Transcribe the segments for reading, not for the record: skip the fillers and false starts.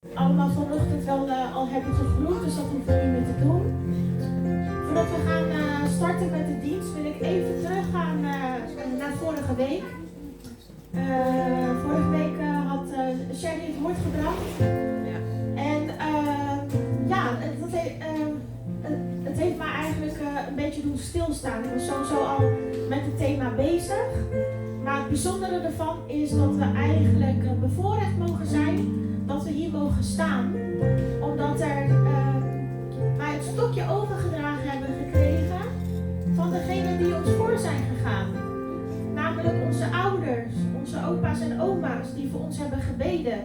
allemaal vanochtend wel al hebben gegroet, dus dat hoeven we niet meer te doen. Voordat we gaan starten met de dienst wil ik even teruggaan naar vorige week. Vorige week had Sherry het woord gebracht. Ja. En het heeft mij eigenlijk een beetje doen stilstaan. Ik was sowieso al met het thema bezig. Maar het bijzondere ervan is dat we eigenlijk bevoorrecht mogen zijn dat we hier mogen staan. Omdat wij het stokje overgedragen hebben gekregen van degenen die ons voor zijn gegaan. Namelijk onze ouders, onze opa's en oma's die voor ons hebben gebeden.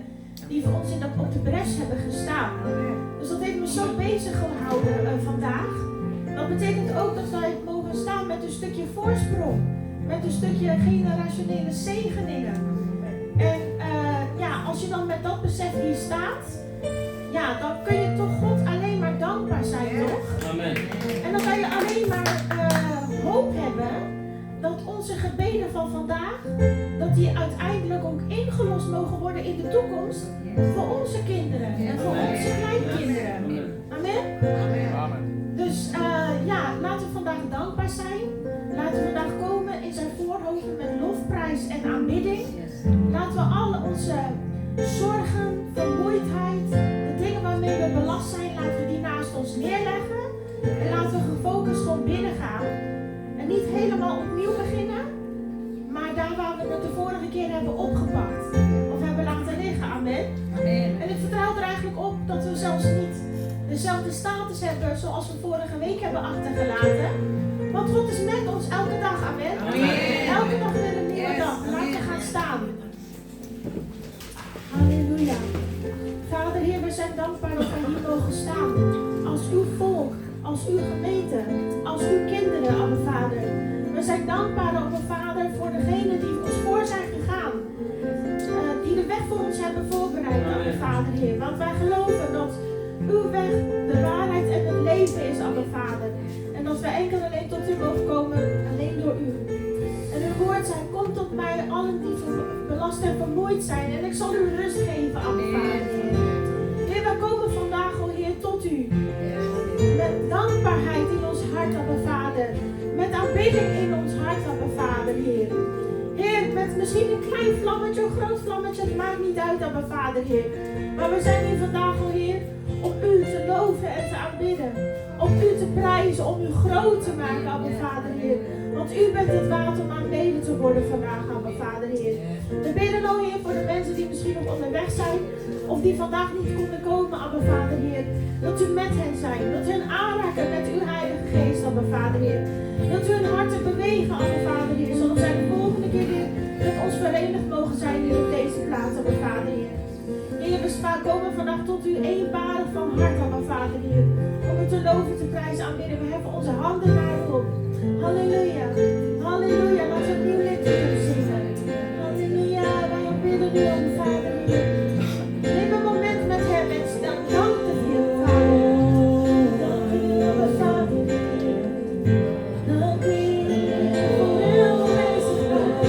Die voor ons op de bres hebben gestaan. Dus dat heeft me zo bezig gehouden vandaag. Dat betekent ook dat wij mogen staan met een stukje voorsprong. Met een stukje generationele zegeningen. En als je dan met dat besef hier staat, dan kun je toch God alleen maar dankbaar zijn, toch? Amen. En dan kan je alleen maar hoop hebben dat onze gebeden van vandaag, dat die uiteindelijk ook ingelost mogen worden in de toekomst voor onze kinderen en voor onze kleinkinderen. Amen? Amen. Dus laten we vandaag dankbaar zijn. Laten we vandaag komen in zijn voorhoofden met lofprijs en aanbidding. Laten we alle onze zorgen, vermoeidheid, de dingen waarmee we belast zijn, laten we die naast ons neerleggen. En laten we gefocust gewoon binnengaan. En niet helemaal opnieuw beginnen, maar daar waar we het de vorige keer hebben opgepakt. Of hebben laten liggen. Amen. Amen. En ik vertrouw er eigenlijk op dat we zelfs niet dezelfde status hebben zoals we vorige week hebben achtergelaten. Want God is met ons elke dag. Amen. Amen. Elke dag weer een nieuwe dag. Laten we gaan staan. Halleluja. Vader Heer, we zijn dankbaar dat wij hier mogen staan. Als uw volk, als uw gemeente, als uw kinderen, Abba Vader. We zijn dankbaar, Abba Vader, voor degenen die ons voor zijn gegaan. Die de weg voor ons hebben voorbereid, Abba Vader Heer. Want wij geloven dat uw weg de waarheid en het leven is, Abba Vader. En dat wij enkel alleen tot u mogen komen, alleen door u. En uw woord zei, kom tot mij allen die belast en vermoeid zijn. En ik zal u rust geven, Abba Vader. Heer, wij komen vandaag, o Heer, tot u. Met dankbaarheid in ons hart, Abba Vader. Met aanbidding in ons hart, Abba Vader, Heer. Heer, met misschien een klein vlammetje, een groot vlammetje, het maakt niet uit, Abba Vader, Heer. Maar we zijn hier vandaag, o Heer, om u te loven en te aanbidden. Om u te prijzen, om u groot te maken, Abba Vader, Heer. Want u bent het waard om aanbeden te worden vandaag, Abba Vader, Heer. We bidden, o Heer, voor de mensen die misschien nog onderweg zijn. Of die vandaag niet konden komen, Abba Vader, Heer. Dat u met hen zijn. Dat u hen aanraken met uw Heilige Geest, Abba Vader, Heer. Dat u hun harten bewegen, Abba Vader, Heer. Zodat zij de volgende keer weer met ons verenigd mogen zijn hier op deze plaats, Abba Vader, Heer. Heer, we komen vandaag tot u eenparig van hart, Abba Vader, Heer. Om u te loven, te prijzen, aanbidden. We heffen onze handen naar u op. Halleluja. Halleluja. Laten we opnieuw liederen zingen. Halleluja. Wij aanbidden u, Abba Vader, Heer. Neem een moment met hem en stel dank te veel, Vader. Dank u, Abba Vader, Heer. Dank u voor uw aanwezigheid.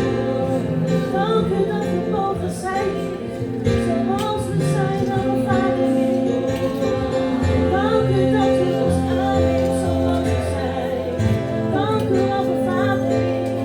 Dank u dat we mogen zijn zoals we zijn, Abba Vader, Heer. Dank u dat u ons aanneemt zoals we zijn. Dank u, Abba Vader, Heer.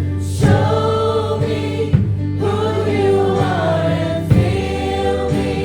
Show me who you are and fill me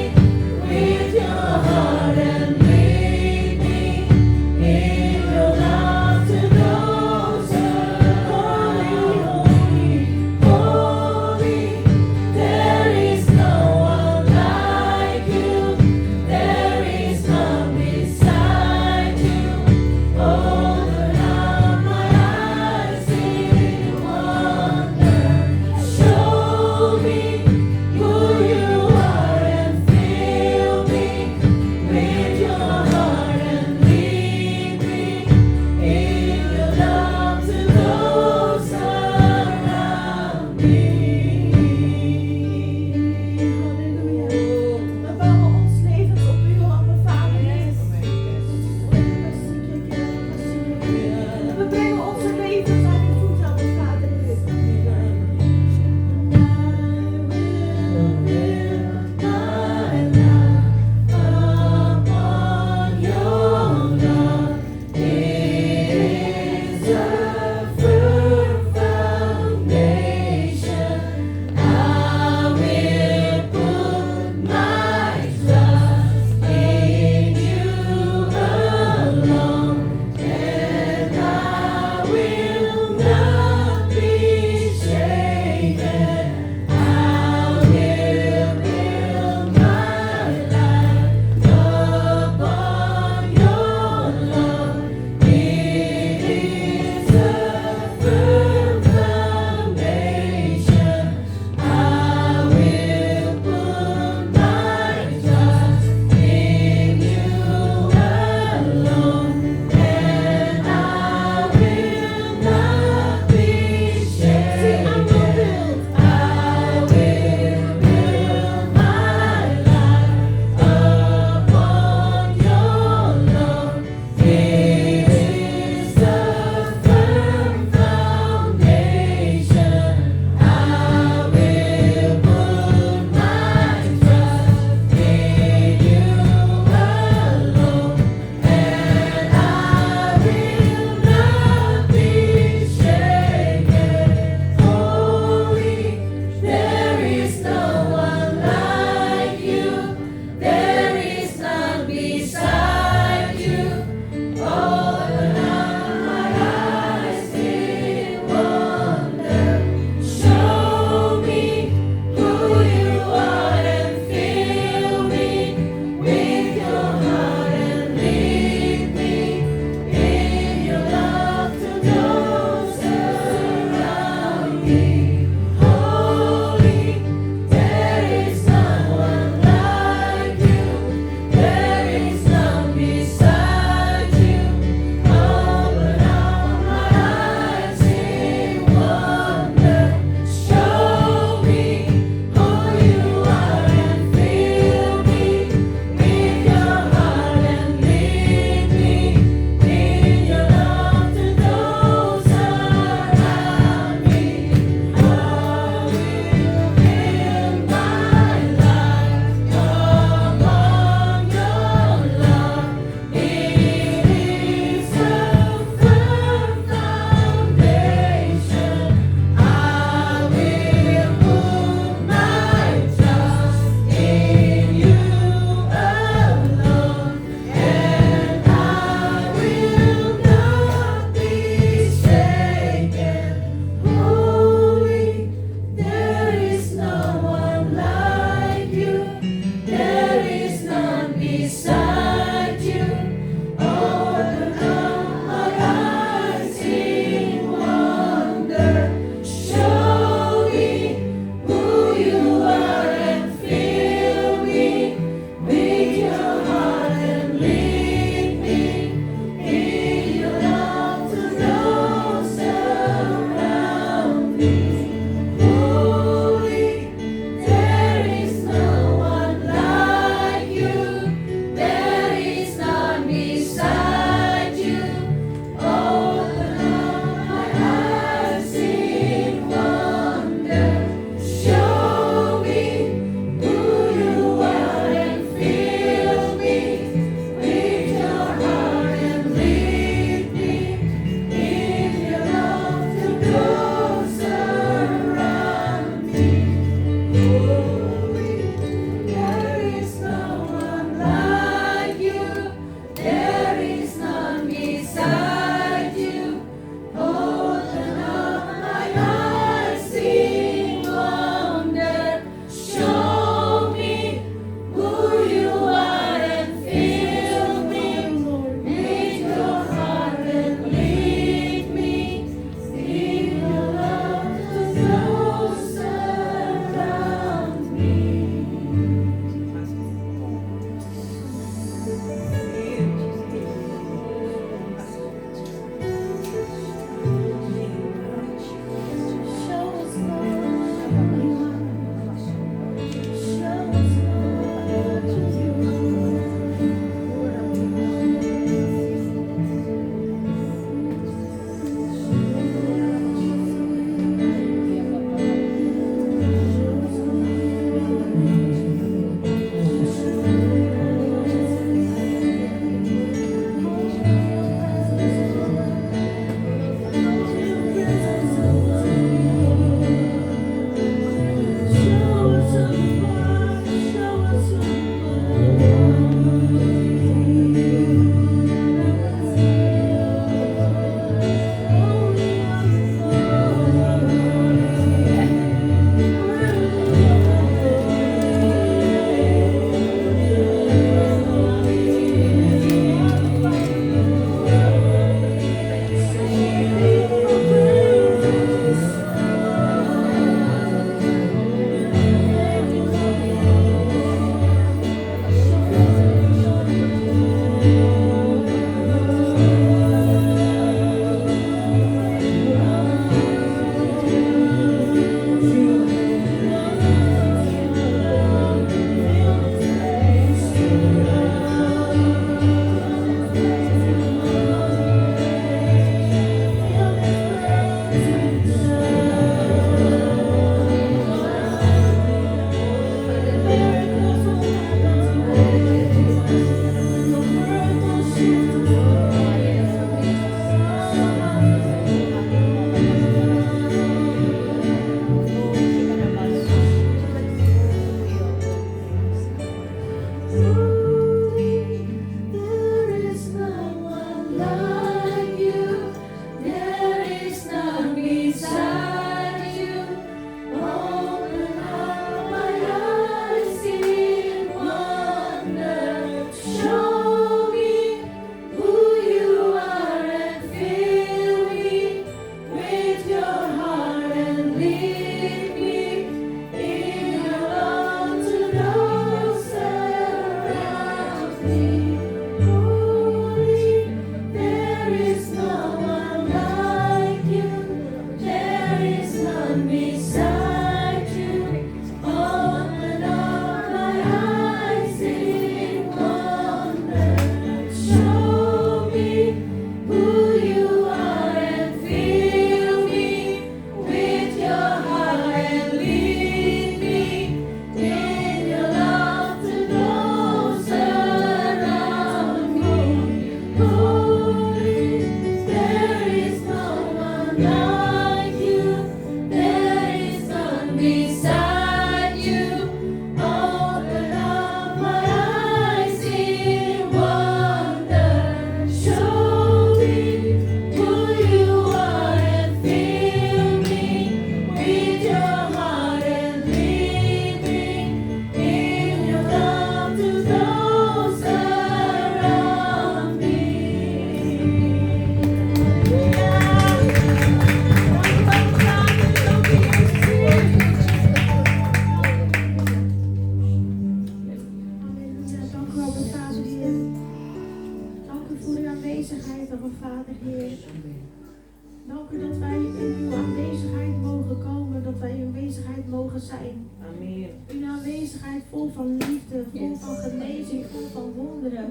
aanwezigheid vol van liefde, vol van genezing, vol van wonderen.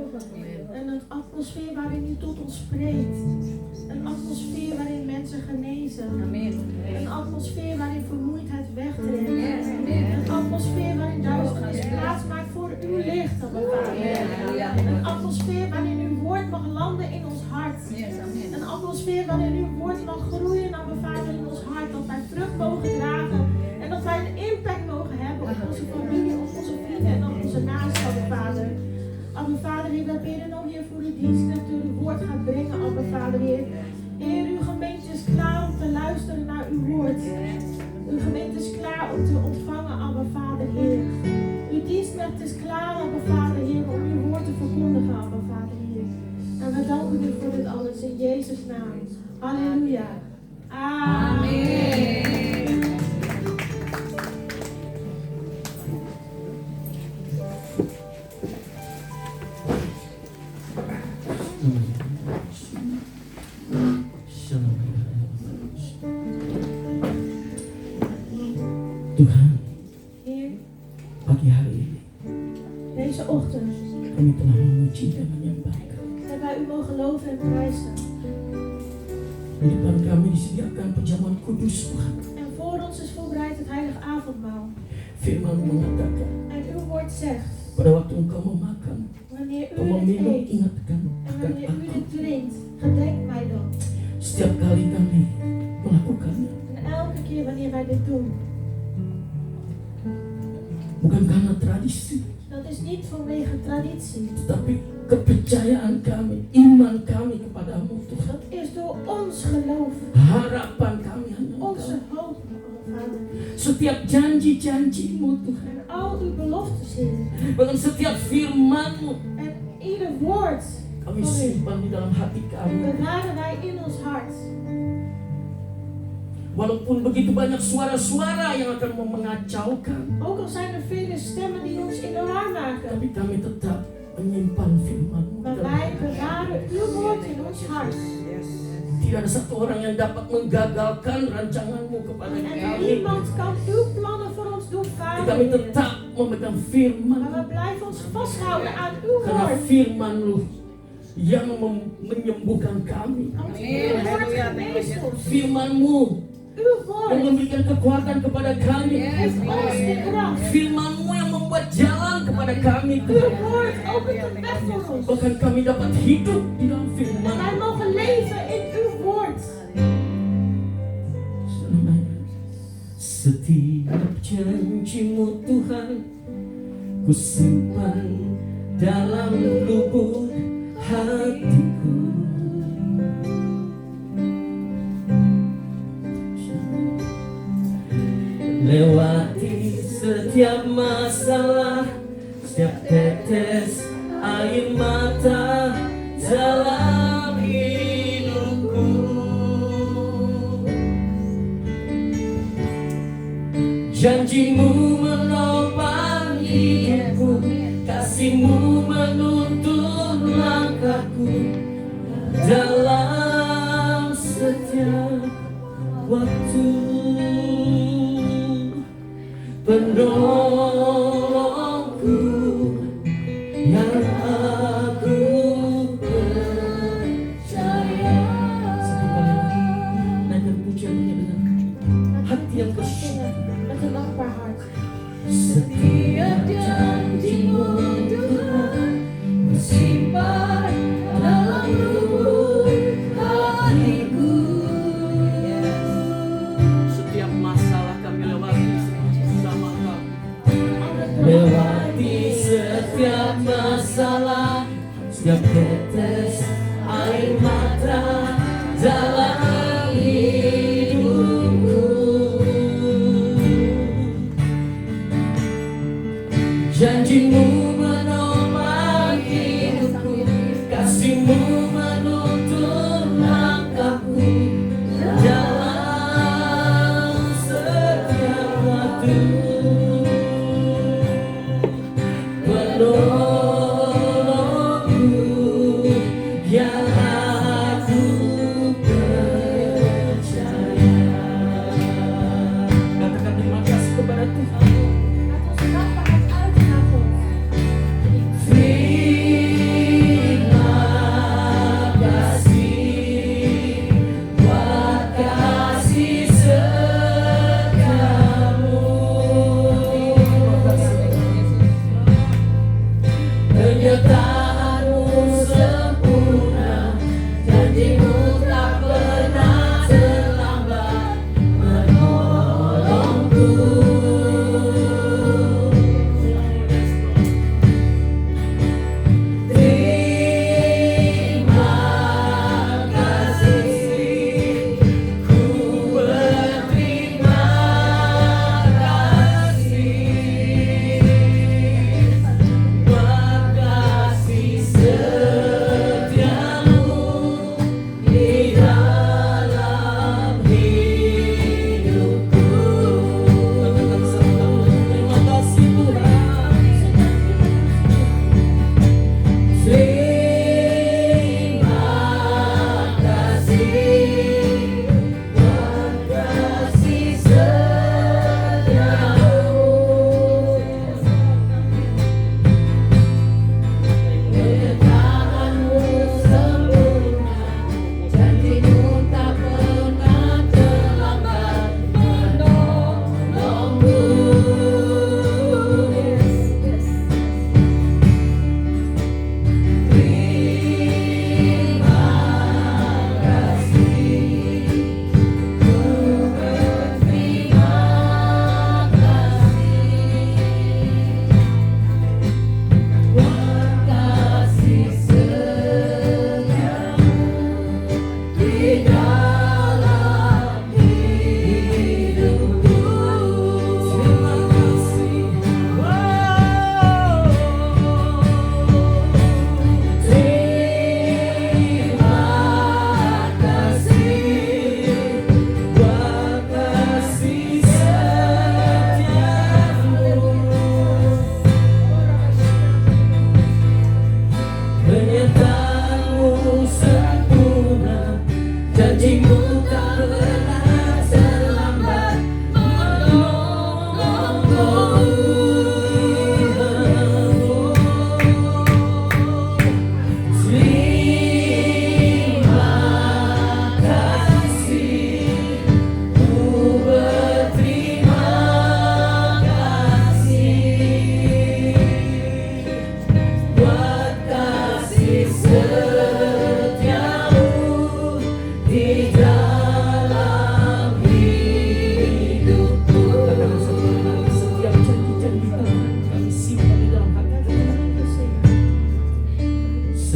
En een atmosfeer waarin u tot ons spreekt. Een atmosfeer waarin mensen genezen. Een atmosfeer waarin vermoeidheid wegtrekt. Een atmosfeer waarin duisternis plaats maakt voor uw licht, Abba Vader. Een atmosfeer waarin uw woord mag landen in ons hart. Een atmosfeer waarin uw woord mag groeien, Abba Vader, in ons hart. Dat wij vrucht mogen dragen en dat wij een impact mogen hebben op onze familie, op onze vrienden en op onze naasten, Abba Vader. Abba Vader, Heer, wij bidden nog hier voor uw dienst dat u uw woord gaat brengen, Abba Vader, Heer. Heer, uw gemeente is klaar om te luisteren naar uw woord. Uw gemeente is klaar om te ontvangen, Abba Vader, Heer. Uw dienstknecht is klaar, Abba Vader, Heer, om uw woord te verkondigen, Abba Vader, Heer. En we danken u voor dit alles in Jezus' naam. Halleluja. Amen. Tuhan, Heer, pagi hari ini deze ochtend kami telah memuji dan menyembahkan. hebben wij u mogen loven en prijzen. Di depan kami disediakan perjamuan kudus Tuhan. En voor ons is voorbereid het heilige avondmaal. Firman mengatakan, En uw woord zegt, pada waktu engkau memakan wanneer atau u dit meminum, eet ingatkan en akan wanneer u aku. dit drinkt, gedenk mij dan. Setiap kali kami melakukannya, En elke keer wanneer wij dit doen, bukan karena tradisi, dat is niet vanwege traditie. tetapi kepercayaan kami, iman kami kepadamu Tuhan. Dat is door ons geloof, Harapan kami hanya onze Engkau. hoop, Vader. Setiap janji-janjimu Tuhan, En al uw beloftes, Heer. bahkan setiap firman-Mu En ieder woord kami van u simpan di dalam hati kami. bewaren wij in ons hart. Walaupun begitu banyak suara-suara yang akan mengacaukan, Ook al zijn er vele stemmen die ons in de war maken. tapi kami tetap menyimpan firman-Mu di Maar dalam wij hati. bewaren uw woord in ons hart. Tidak ada satu orang yang dapat menggagalkan rancangan-Mu kepada En kami. niemand kan uw plannen voor ons doen Kami varen. tetap memegang firman, Maar we blijven ons vasthouden aan uw karena woord. firman-Mu yang menyembuhkan kami. Want uw woord geneest ons. Firman-Mu Uw yang woord memberikan kekuatan kepada kami. geeft ons de kracht. Firman-Mu yang membuat jalan kepada kami. Uw woord opent de weg voor ons. Bahkan kami dapat hidup di dalam En firman. wij mogen leven in uw woord. Setiap janji-Mu Tuhan, ku simpan dalam lubuk hatiku. Lewati setiap masalah, setiap tetes air mata dalam hidupku. Janji-Mu menopang hidupku, kasih-Mu menuntun langkahku dalam setiap waktu. Penolongku yang aku percaya. Satu kali lagi naikkan pujiannya dengan hati yang bersyukur. Met een dankbaar hart. Setiap janji-Mu Tuhan, ku simpan dalam lubuk hatiku. Setiap masalah kami lewati bersama Engkau. Lewati setiap masalah, setiap tetes air mata dalam hidupku. Janji-Mu menopang hidupku, kasih-Mu menuntun langkahku dalam setiap waktu. Penolongku yang aku percaya. Katakan terima kasih kepada Tuhan. Laat ons dankbaarheid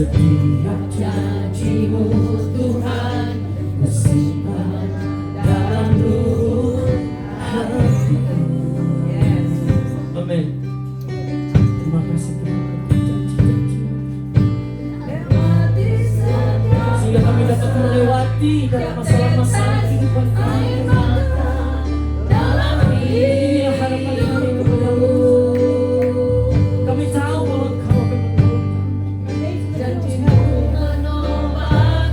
Setiap janji-Mu Tuhan ku simpan dalam lubuk hatiku. Amin. Terima kasih Tuhan untuk janji-janji-Mu, sehingga kami dapat melewati dalam masalah-masalah kehidupan kami. Inilah harapan kami kepada-Mu. Kami tahu bahwa Kau akan menolong kami.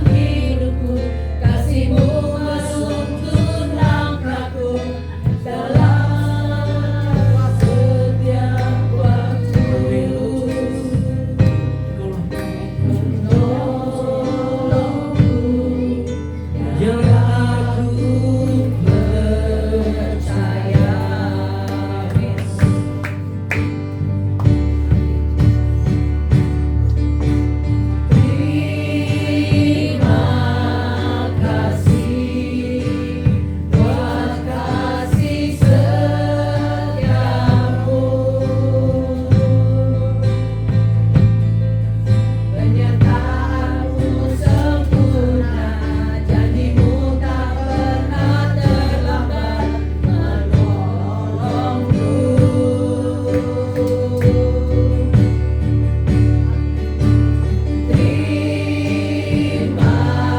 Yang aku percaya. Terima kasih buat kasih setiamu, penyertaanmu sempurna, janji-Mu tak pernah terlambat menolongku.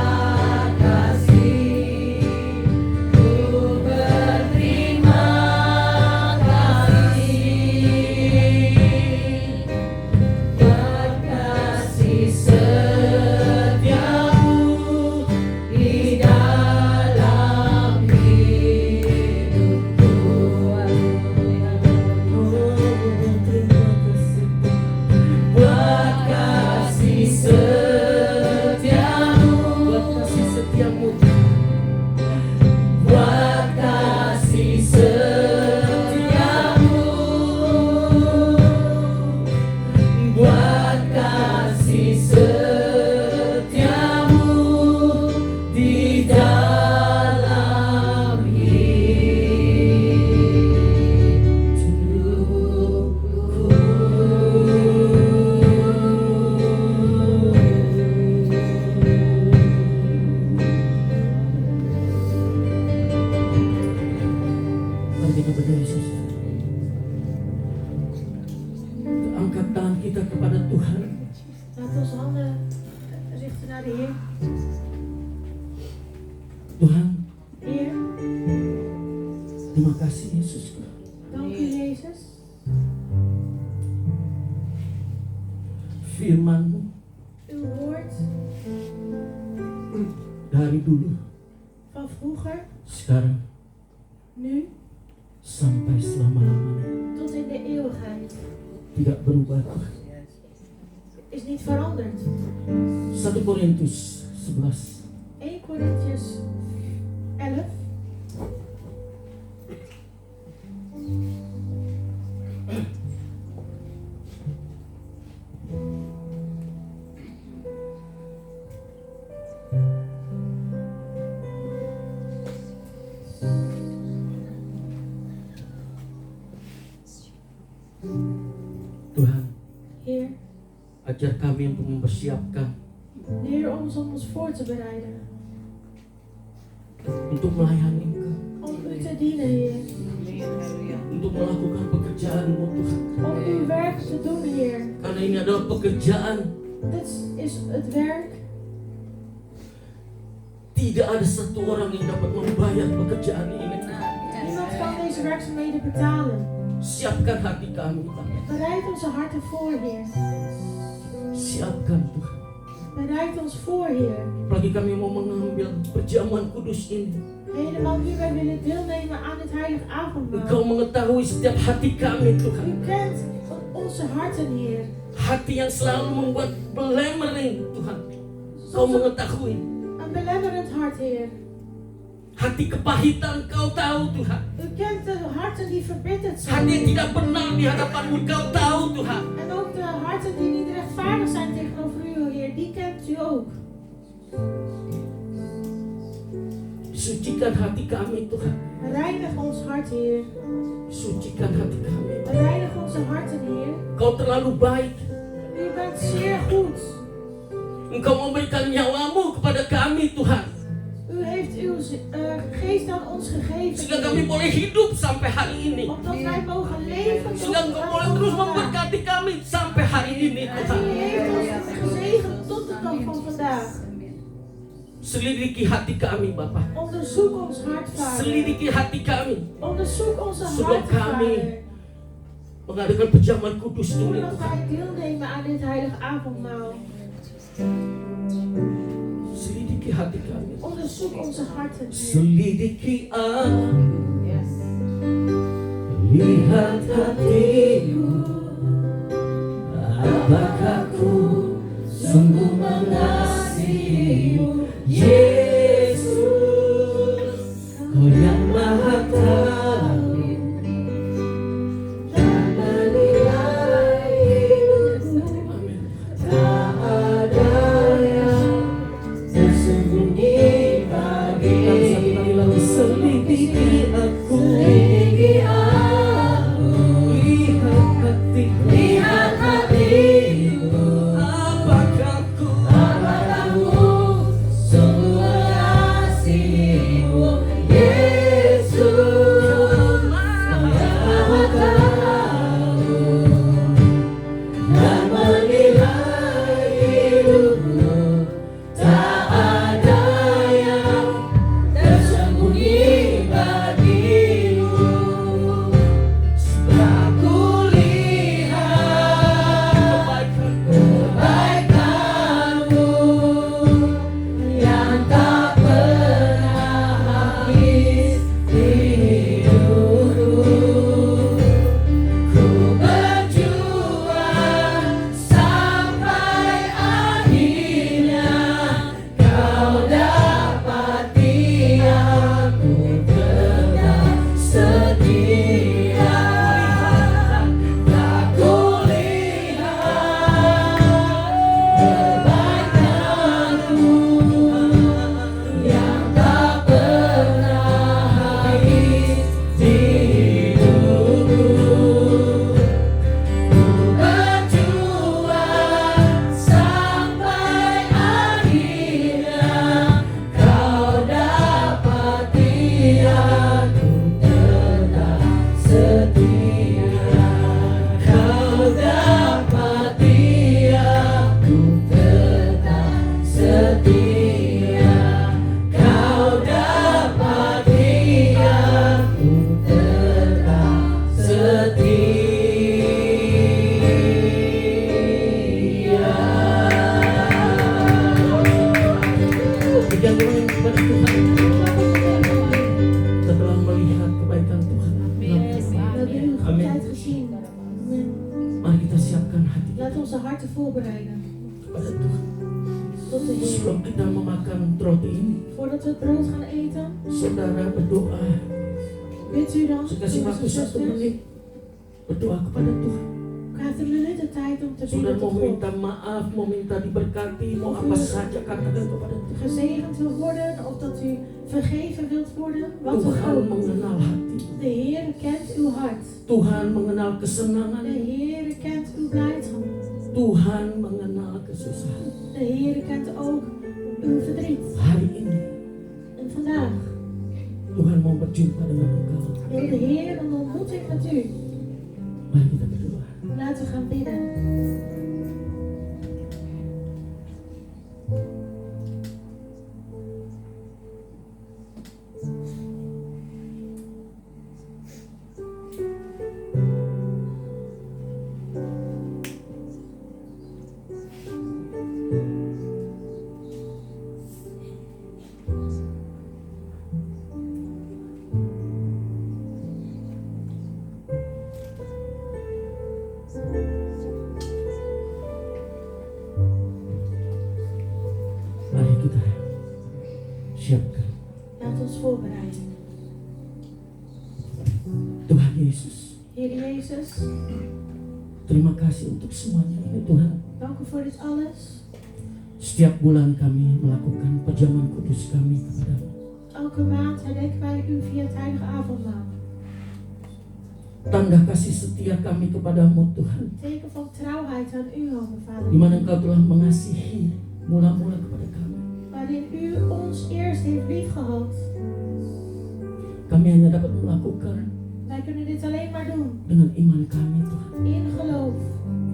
Terima kasih, ku berterima kasih buat kasih setiamu di dalam hidupku. Terima kasih buat kasih setiamu, buat kasih setiamu, buat kasih setiamu, buat kasih setiamu di dalam Mari kita berdiri, saudara. Angkat tangan kita kepada Tuhan. Laat ons handen richten naar de Heer. Tuhan, Heer, terima kasih Yesus. dank u Jezus. Firman-Mu Uw woord dari dulu, van vroeger, sekarang, nu sampai selama-lamanya tot in de eeuwigheid tidak berubah. Tuhan. is niet veranderd. 1 Korintus 11 1 Korintiërs 11. Tuhan, Heer, ajar kami untuk mempersiapkan leer ons om ons voor te bereiden. untuk melayani Engkau, Om u te dienen, Heer. untuk melakukan pekerjaan-Mu Tuhan. Om uw werk te doen, Heer. Karena ini adalah pekerjaan, Dit is het werk. tidak ada satu orang yang dapat membayar pekerjaan ini. Niemand kan deze werkzaamheden betalen. Siapkan hati kami, Tuhan. Bereid onze harten voor, Heer. Siapkan Tuhan. Bereid ons voor, Heer. Apalagi kami mau mengambil perjamuan kudus ini. Helemaal nu wij willen deelnemen aan het heilig avondmaal. Engkau mengetahui setiap hati kami U Tuhan. kent onze harten, Heer. Hati yang selalu membuat belemering Tuhan. Kau mengetahui. Een belemmerend hart, Heer. Hati kepahitan Kau tahu Tuhan. U kent de harten die verbitterd Hati zijn. yang tidak benar di hadapan-Mu Kau tahu Tuhan. En ook de harten die niet rechtvaardig zijn tegenover u, Heer. Die kent u ook. Sucikan hati kami Tuhan. Reinig ons hart, Heer. Sucikan hati kami. Reinig onze harten, Heer. Kau terlalu baik. U bent zeer goed. Engkau memberikan nyawamu kepada kami Tuhan, U heeft uw geest aan ons gegeven. sehingga kami boleh hidup sampai hari ini, Opdat wij mogen leven tot sehingga Engkau boleh terus memberkati kami sampai hari ini En Tuhan. u heeft ons gezegend tot de dag van vandaag. Selidiki hati kami Bapa, Onderzoek ons hart, Vader. selidiki hati kami, Onderzoek onze Sebelum harten, kami Vader. mengadakan pejaman kudus ini Voordat Tuhan. wij deelnemen aan dit heilige avondmaal. Selidiki hati kami, Onderzoek onze harten. selidiki aku, lihat hatiku, apakah ku sungguh mengasihimu, Yesus, Kau yang Maha Tahu dan menilai hidupku. Tak ada yang tersembunyi bagimu. Selidiki aku, lihat hatiku, apakah ku sungguh mengasihimu, Yesus, Maha Tahu dan menilai hidupmu. Tak ada yang tersembunyi bagimu. Sebab ku lihat kebaikanmu yang tak pernah habis di hidupku. Ku berjuang sampai akhirnya Kau dapati aku tetap setia. Tak kulihat kebaikanmu yang tak pernah habis di hidupku. Ku berjuang sampai akhirnya Kau dapati aku tetap setia. Kau dapati aku tetap setia. Kau dapati aku tetap setia. Pujian Tuhan kepada Tuhan. Kita telah melihat kebaikan Tuhan. We hebben uw Amen. goedheid gezien. Amen. Mari kita siapkan hati Laat onze harten voorbereiden kepada Tuhan. tot de Heer. Sebelum kita memakan roti ini, Voordat we het brood gaan eten, saudara berdoa. bidt u dan, Saya kasih broeders waktu en 1 zusters, menit berdoa kepada Tuhan. krijgt een minuut de tijd om te Saudara bidden mau tot God. minta maaf, mau minta diberkati, mau apa saja katakan kepada Tuhan. Gezegend wil worden of dat u vergeven wilt worden, wat dan Tuhan ook. mengenal hati. De Heer kent uw hart. Tuhan mengenal kesenangan. De Heer kent uw blijdschap. Tuhan mengenal kesusahan. De Heer kent ook uw verdriet. Hari ini En vandaag Tuhan mau berjumpa dengan engkau. wil de Heer een ontmoeting met u. Mari kita berdoa. Laten we gaan bidden. Mari kita siapkan. Laat ons voorbereiden. Tuhan Yesus, Heer Jezus, terima kasih untuk semuanya ini Tuhan. dank u voor dit alles. Setiap bulan kami melakukan perjamuan kudus kami kepadamu. Elke maand herdenken wij u via het heilige avondmaal. Tanda kasih setia kami kepadamu Tuhan. Teken van trouwheid aan u, Heer Di mana Vader. Engkau telah mengasihi mula-mula kepada kami. waarin u ons eerst heeft liefgehad. Kami hanya dapat melakukan Wij kunnen dit alleen maar doen dengan iman kami Tuhan. in geloof.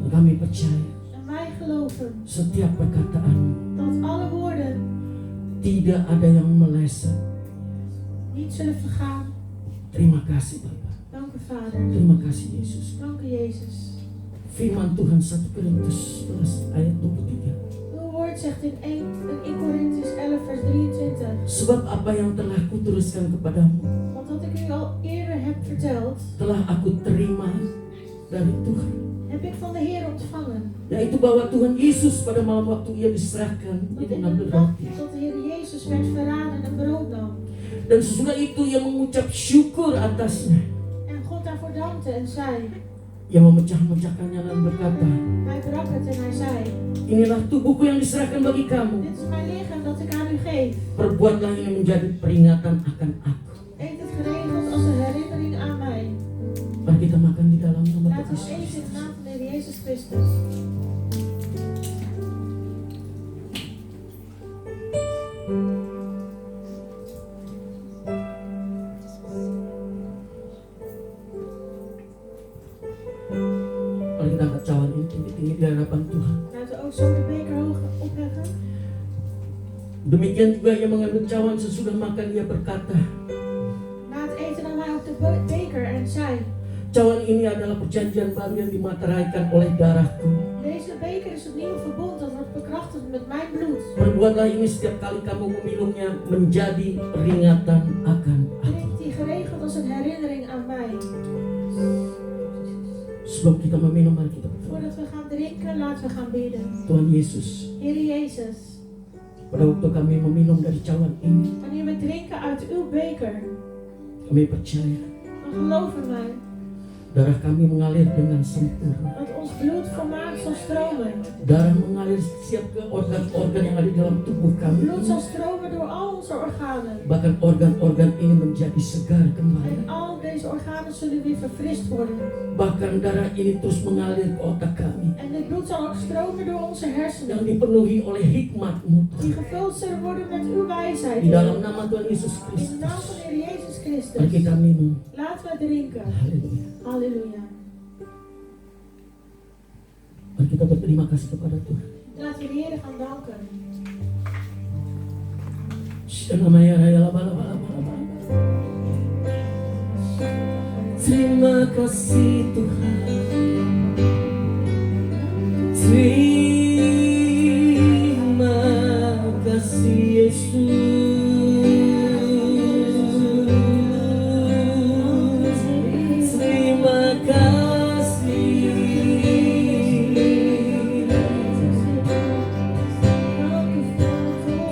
Dan kami percaya En wij geloven setiap perkataan dat alle woorden tidak ada yang meleset. niet zullen vergaan. Terima kasih Bapa. Dank u Vader. Terima kasih Yesus. Dank u Jezus. Firman Tuhan 1 Korintus 11 ayat 23. Uw woord zegt in 1 Korintiërs 11 vers 23. Sebab apa yang telah kuteruskan kepadamu Want wat ik u al eerder heb verteld, telah aku terima dari Tuhan, heb ik van de Heer ontvangen. yaitu bahwa Tuhan Yesus pada malam waktu ia diserahkan Dat itu in mengambil de nacht roti. dat de Heer Jezus werd verraden en brood nam. Dan sesudah itu ia mengucap syukur atasnya. En God daarvoor dankte en zei, Ia memecah-mecahkannya dan berkata, hij brak het en hij zei, inilah tubuhku yang diserahkan bagi kamu. dit is mijn lichaam dat ik aan u geef. Perbuatlah ini menjadi peringatan akan aku. Eet het geregeld als een herinnering aan mij. Mari kita makan di dalam nama Laat ons Tuhan eten Yesus. in de naam van de Heer Jezus Christus. Mari kita angkat cawan ini tinggi-tinggi di hadapan Tuhan. Laten we ook zo de beker hoog opheffen. Demikian juga ia mengambil cawan sesudah makan, ia berkata, Na het eten nam hij ook de beker en zei, cawan ini adalah perjanjian baru yang dimateraikan oleh darahku. deze beker is het nieuwe verbond dat wordt bekrachtigd met mijn bloed. Perbuatlah ini setiap kali kamu meminumnya menjadi peringatan akan aku. Drink die geregeld als een herinnering aan mij. Sebelum kita meminum, mari kita berdoa. Voordat we gaan drinken, laten we gaan bidden. Tuhan Yesus, Heer Jezus, pada waktu kami meminum dari cawan ini, wanneer we drinken uit uw beker, kami percaya dan geloof in mij darah kami mengalir dengan sempurna. dat ons bloed volmaakt zal stromen. Darah mengalir setiap ke organ-organ yang ada di dalam tubuh kami. Bloed zal stromen door al onze organen. Bahkan organ-organ ini menjadi segar kembali. En al deze organen zullen weer verfrist worden. Bahkan darah ini terus mengalir ke otak kami, En dit bloed zal ook stromen door onze yang hersenen. dipenuhi oleh hikmat-Mu Die Tuhan. gevuld zullen worden met uw wijsheid. Di dalam nama Tuhan Yesus In de Kristus, naam van de Heer Jezus mari Christus. kita minum. Laten we drinken. Haleluya. Halleluja. Mari kita berterima kasih kepada Tuhan. Laten we de Heer gaan danken. Terima kasih Tuhan. Terima kasih Yesus. Terima kasih.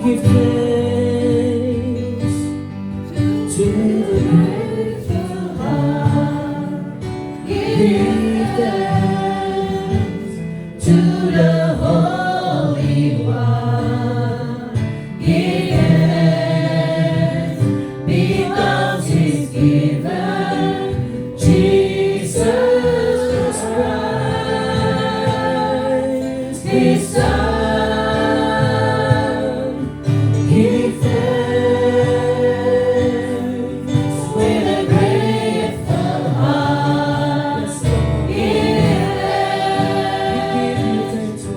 Give thanks to the grateful heart. Give thanks to the Holy One. Give thanks because He's given Jesus Christ, His Son. Give thanks with a grateful heart. Give thanks to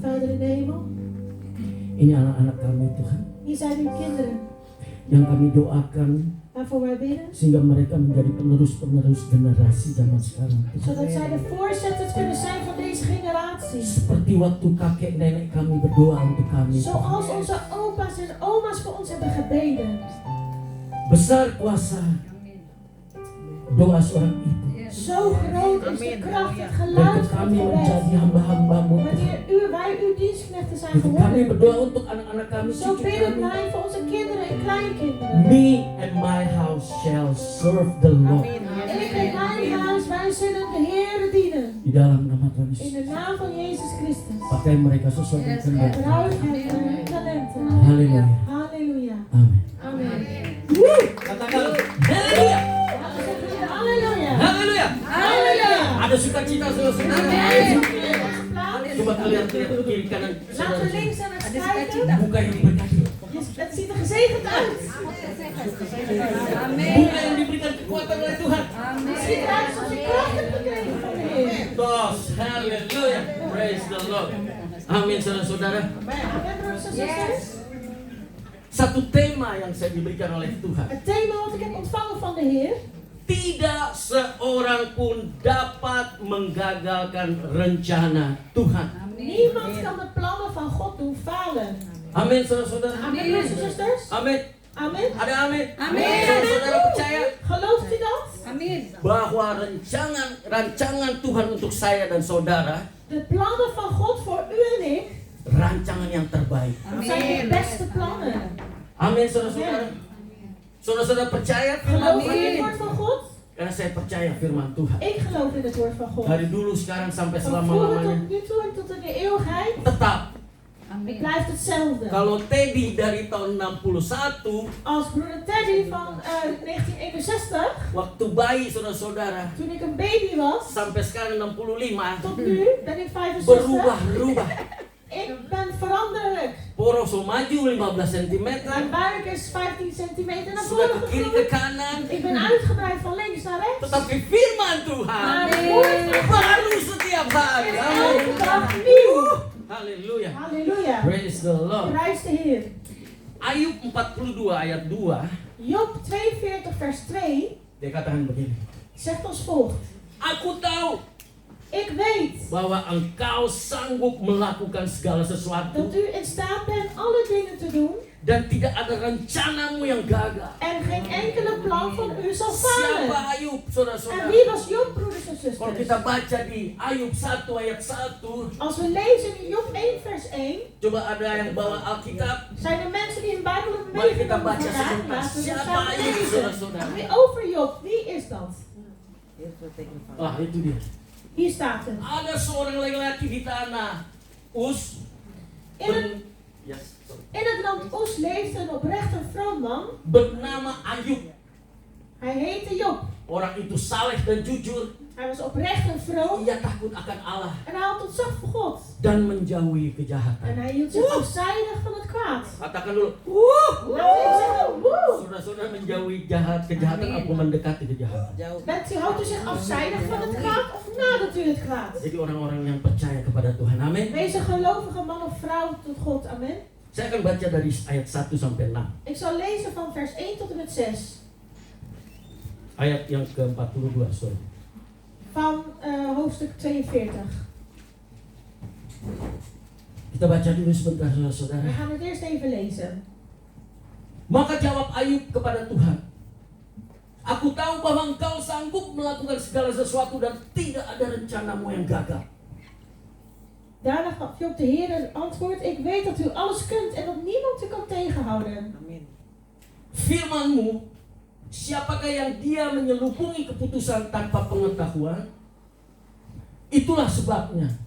Vader in de hemel, Ini anak-anak kami Tuhan, hier zijn uw kinderen yang kami doakan waarvoor wij bidden, sehingga mereka menjadi penerus-penerus generasi zaman sekarang Tuhan. zodat zij de voorzitters kunnen zijn van deze generatie. Seperti waktu kakek nenek kami berdoa untuk kami Tuhan. Zoals onze opa's en oma's voor ons hebben gebeden. Besar kuasa doa seorang ibu. Zo groot is de kracht, het Dan geluid van kami het menjadi gebed. hamba-hambamu Tuhan. Wanneer wij uw dienstknechten zijn Kami geworden, berdoa untuk anak-anak kami, zo cucu bidden kami. wij voor onze kinderen en kleinkinderen. Me and my house shall serve the Lord. Ik en mijn huis, wij zullen de Heer dienen. Di dalam nama Tuhan In Yesus. de naam van Jezus Christus. Pakai mereka sesuai dengan kehendak. Gebruik hen talenten. Haleluya. Halleluja. Amin. Amen. Katakan haleluya. Halleluja. Haleluya. Halleluja. Ada sukacita saudara-saudara. Plaats. Coba kalian lihat ke kiri kanan Laten we saudara. links en rechts kijken. Buka yang diberkati. Het ziet er gezegend uit. Buka yang diberikan kekuatan oleh Tuhan. Het ziet eruit alsof je kracht hebt gekregen van de Heer. Tos, haleluya. Praise the Lord. Amin saudara-saudara. Amen, broers en zusters. Satu tema yang saya diberikan oleh Tuhan. Het thema wat ik heb ontvangen van de Heer. Tidak seorang pun dapat menggagalkan rencana Tuhan. Niemand kan de plannen van God doen falen. Amin saudara-saudara. Amen, broers en zusters. Amin. Amen. Ada amin. Amin. Saudara percaya Gelooft u dat? Amin. bahwa rancangan Tuhan untuk saya dan saudara, De plannen van God voor u en ik rancangan yang terbaik. zijn de beste plannen. Amin saudara-saudara. Saudara-saudara percaya firman Geloof in Tuhan? het woord van God? Karena saya percaya firman Tuhan. Ik geloof in het woord van God. Dari dulu sekarang sampai Van vroeger selama-lamanya tot nu toe en tot in de eeuwigheid. tetap. Het blijft hetzelfde. Kalau Teddy dari tahun 61 Als broeder Teddy van 1961, waktu bayi saudara-saudara toen ik een baby was, sampai sekarang 65 tot nu ben ik 65. berubah. Ik ben veranderlijk. Poros maju 15 cm, Mijn buik is 15 centimeter naar sudah voren ke kiri ke gegroeid. kanan. Ik ben uitgebreid van links naar rechts. Tetapi firman Tuhan Maar het woord van God baru setiap hari. is Amin. elke dag nieuw. Haleluya. Halleluja. Praise the Lord. Prijs de Heer. Ayub 42 ayat 2, Job 42 vers 2 dia katakan begini. zegt als volgt. Aku tahu Ik weet bahwa engkau sanggup melakukan segala dat sesuatu u in staat bent alle dingen te doen dan tidak ada rencanamu yang gagal. en geen enkele plan van u zal Siapa falen. Ayub, En saudara-saudara? wie was Job, broeders en Kalau zusters? kita baca di Ayub 1 ayat 1, Als we lezen in Job 1 vers 1, coba ada yang bawa Alkitab. zijn er mensen die een Bijbel hebben Mari kita meegenomen baca vandaag. sebentar. Laten we Siapa samen Ayub, lezen. saudara-saudara? Wie over Job, wie is dat? Ah, itu dia. Hier staat het. Ada seorang laki-laki di tanah Us. In het, Yes, sorry. in het land Oes leefde een oprecht en vroom man. Bernama Ayub. Hij heette Job. Orang itu saleh dan jujur. Hij was oprecht en vroom Ia takut akan Allah en hij had ontzag voor God. dan menjauhi En kejahatan. hij hield zich afzijdig van het kwaad. Katakan dulu, Laten we zeggen, woe! saudara-saudara menjauhi kejahatan atau mendekati kejahatan. Houdt u zich afzijdig van het kwaad of nadert u het kwaad? Jadi orang-orang yang percaya kepada Tuhan, amin. Wees een gelovige man of vrouw tot God, amen. Saya akan baca dari ayat 1 sampai 6. Ik zal lezen van vers 1 tot en met 6. Ayat yang ke-42, sorry. Van hoofdstuk 42. Kita baca dulu sebentar, We saudara-saudara. gaan het eerst even lezen. Maka jawab Ayub kepada Tuhan, aku tahu bahwa engkau sanggup melakukan segala sesuatu dan tidak ada rencanamu yang gagal. Daarna gaf Job de Heer een antwoord. Ik weet dat u alles kunt en dat niemand u kan tegenhouden. Firmanmu, siapakah yang dia menyelupungi keputusan tanpa pengetahuan? Itulah sebabnya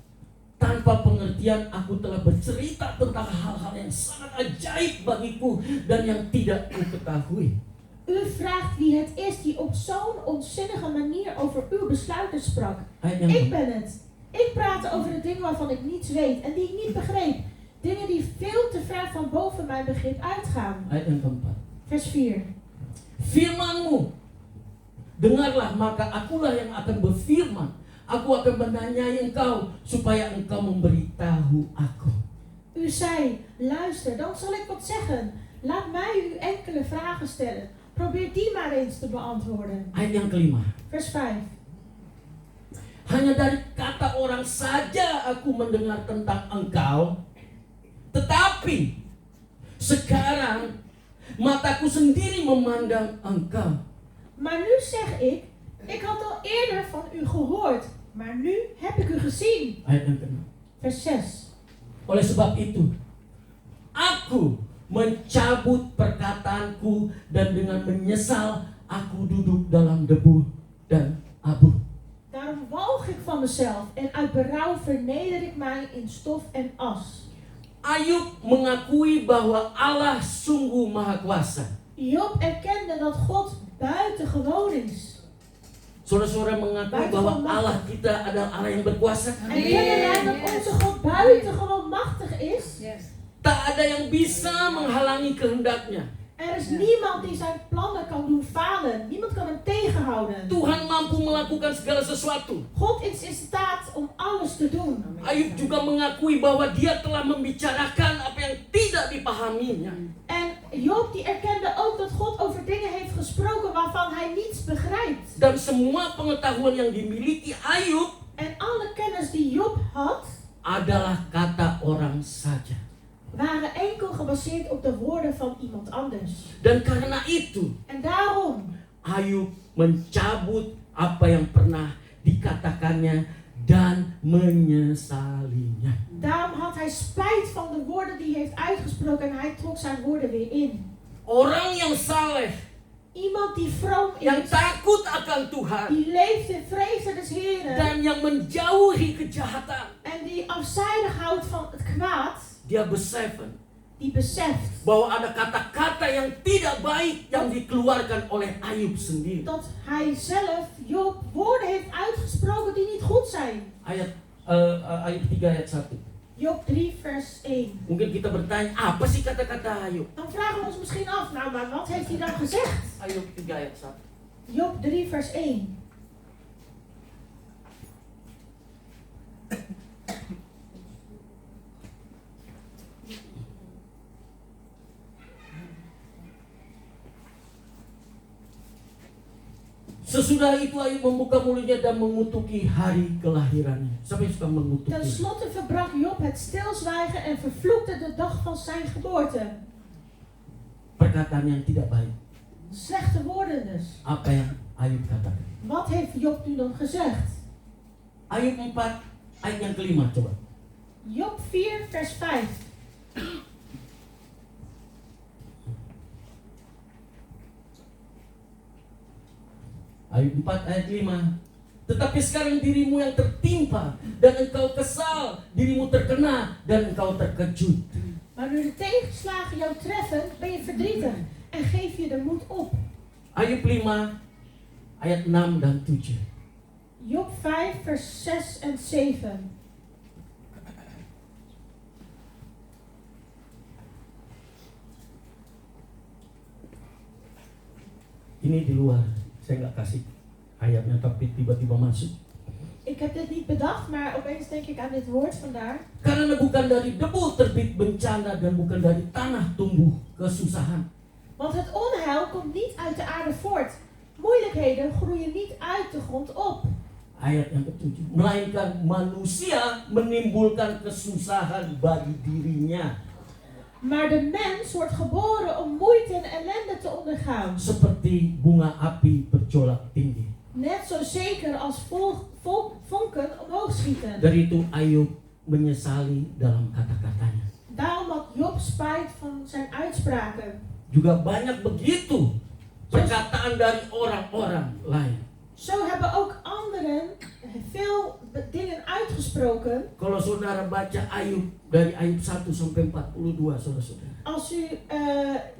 tanpa pengertian aku telah bercerita tentang hal-hal yang sangat ajaib bagiku dan yang tidak kuketahui. U vraagt wie het is die op zo'n onzinnige manier over uw besluiten sprak. Ayat yang Ik ben het. Ik praat over de dingen waarvan ik niets weet en die ik niet begreep. Dingen die veel te ver van boven mijn begrip uitgaan. Ayat yang keempat. Vers 4. Firmanmu, dengarlah maka akulah yang akan berfirman. Aku akan menanyai engkau supaya engkau memberitahu aku. U zei, luister, dan zal ik wat zeggen. Laat mij u enkele vragen stellen. Probeer die maar eens te beantwoorden. Ayat yang kelima. Vers 5. Hanya dari kata orang saja aku mendengar tentang engkau. Tetapi sekarang mataku sendiri memandang engkau. Maar nu zeg ik had al eerder van u gehoord. Maar nu heb ik u gezien. Ayat yang ke-6. Vers 6. Oleh sebab itu, aku mencabut perkataanku dan dengan menyesal aku duduk dalam debu dan abu. Daarom walg ik van mezelf en uit berouw verneder ik mij in stof en as. Ayub mengakui bahwa Allah sungguh maha kuasa. Job erkende dat God buitengewoon is. Saudara-saudara mengakui bahwa Allah kita adalah Allah yang berkuasa. En kennen wij dat onze God buitengewoon machtig is? Tak ada yang bisa menghalangi kehendaknya. Er is niemand die zijn plannen kan doen falen. Niemand kan hem tegenhouden. Tuhan mampu melakukan segala sesuatu. God is in staat om alles te doen. Ayub juga mengakui bahwa dia telah membicarakan apa yang tidak dipahaminya. En Job die erkende ook dat God over dingen heeft gesproken waarvan hij niets begrijpt. Dan semua pengetahuan yang dimiliki Ayub En alle kennis die Job had, adalah kata orang saja. waren enkel gebaseerd op de woorden van iemand anders. Dan karena itu, En daarom Ayub mencabut apa yang pernah dikatakannya dan menyesalinya. Daarom had hij spijt van de woorden die hij heeft uitgesproken en hij trok zijn woorden weer in. Orang yang saleh, Iemand die vroom yang is, takut akan Tuhan, die leeft in vrezen des Heren dan yang menjauhi kejahatan, en die afzijdig houdt van het kwaad, dia beseffen die beseft bahwa ada kata-kata yang tidak baik yang dikeluarkan oleh Ayub sendiri. dat hij zelf, Job, woorden heeft uitgesproken die niet goed zijn. Ayub 3 ayat 1. Job 3 vers 1. Mungkin kita bertanya, apa sih kata-kata Ayub? Dan vragen we ons misschien af, nou maar wat heeft hij dan gezegd? Ayub 3 ayat 1. Job 3 vers 1. Sesudah itu Ayub membuka mulutnya dan mengutuki hari kelahirannya. Siapa yang suka mengutuki? Ten slotte verbrak Job het stilzwijgen en vervloekte de dag van zijn geboorte. Perkataan yang tidak baik. Slechte woorden dus. Apa yang Ayub katakan? Wat heeft Job nu dan gezegd? Ayub 4 ayat yang kelima coba. Job 4 vers 5. Ayub 4 ayat 5. Tetapi sekarang dirimu yang tertimpa dan engkau kesal, dirimu terkena dan engkau terkejut. Maar nu de tegenslagen jou treffen, ben je verdrietig en geef je de moed op. Ayub 5 ayat 6 dan 7. Job 5 vers 6 en 7. Ini di luar, saya nggak kasih ayatnya tapi tiba-tiba masuk. Ik heb dit niet bedacht, maar opeens denk ik aan dit woord vandaar. Karena bukan dari debu terbit bencana dan bukan dari tanah tumbuh kesusahan. Want het onheil komt niet uit de aarde voort. Moeilijkheden groeien niet uit de grond op. Ayat yang ke-7. Melainkan manusia menimbulkan kesusahan bagi dirinya. Maar de mens wordt geboren om moeite en ellende te ondergaan. Seperti bunga api bercolak tinggi. Net zo zeker als vonken omhoog schieten. Dari itu Ayub menyesali dalam kata-katanya. Daarom had Job spijt van zijn uitspraken. Juga banyak begitu perkataan dari orang-orang lain. Zo hebben ook anderen veel dingen uitgesproken. Kalau saudara baca Ayub dari Ayub 1 sampai 42, saudara-saudara. Als u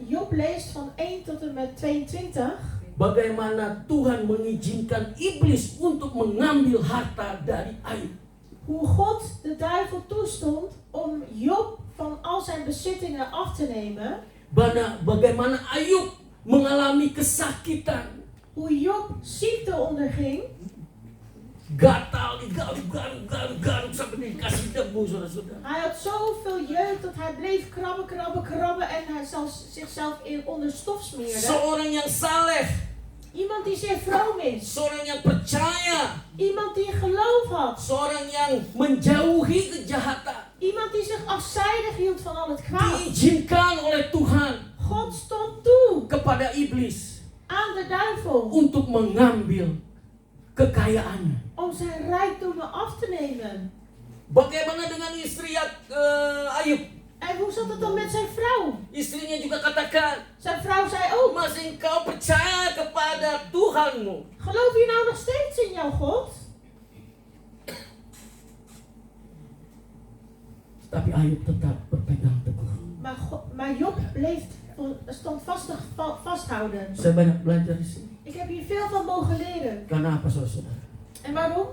Job leest van 1 tot en met 22. Bagaimana Tuhan mengizinkan iblis untuk mengambil harta dari Ayub. Hoe God de duivel toestond om Job van al zijn bezittingen af te nemen. Bagaimana Ayub mengalami kesakitan. Hoe Job ziekte onderging. gatal, digaruk sampai dikasih debu, saudara-saudara. Hij had zoveel jeuk dat hij bleef krabben en hij zelfs zichzelf onder stof smeerde. Seorang yang saleh, Iemand die zeer vroom is. seorang yang percaya, Iemand die geloof had. seorang yang menjauhi kejahatan, Iemand die zich afzijdig hield van al het kwaad. diizinkan oleh Tuhan God stond toe kepada iblis aan de duivel untuk mengambil kekayaannya. om zijn rijkdommen af te nemen. Bagaimana dengan istri Ayub? En hoe zat het dan met zijn vrouw? Istrinya juga katakan, Zijn vrouw zei ook, masih engkau percaya kepada Tuhanmu? geloof je nou nog steeds in jouw God? Tapi Ayub tetap berpegang teguh. Maar Job stond vasthouden. Saya banyak belajar di sini. Ik heb hier veel van mogen leren. Karena apa, saudara? En waarom?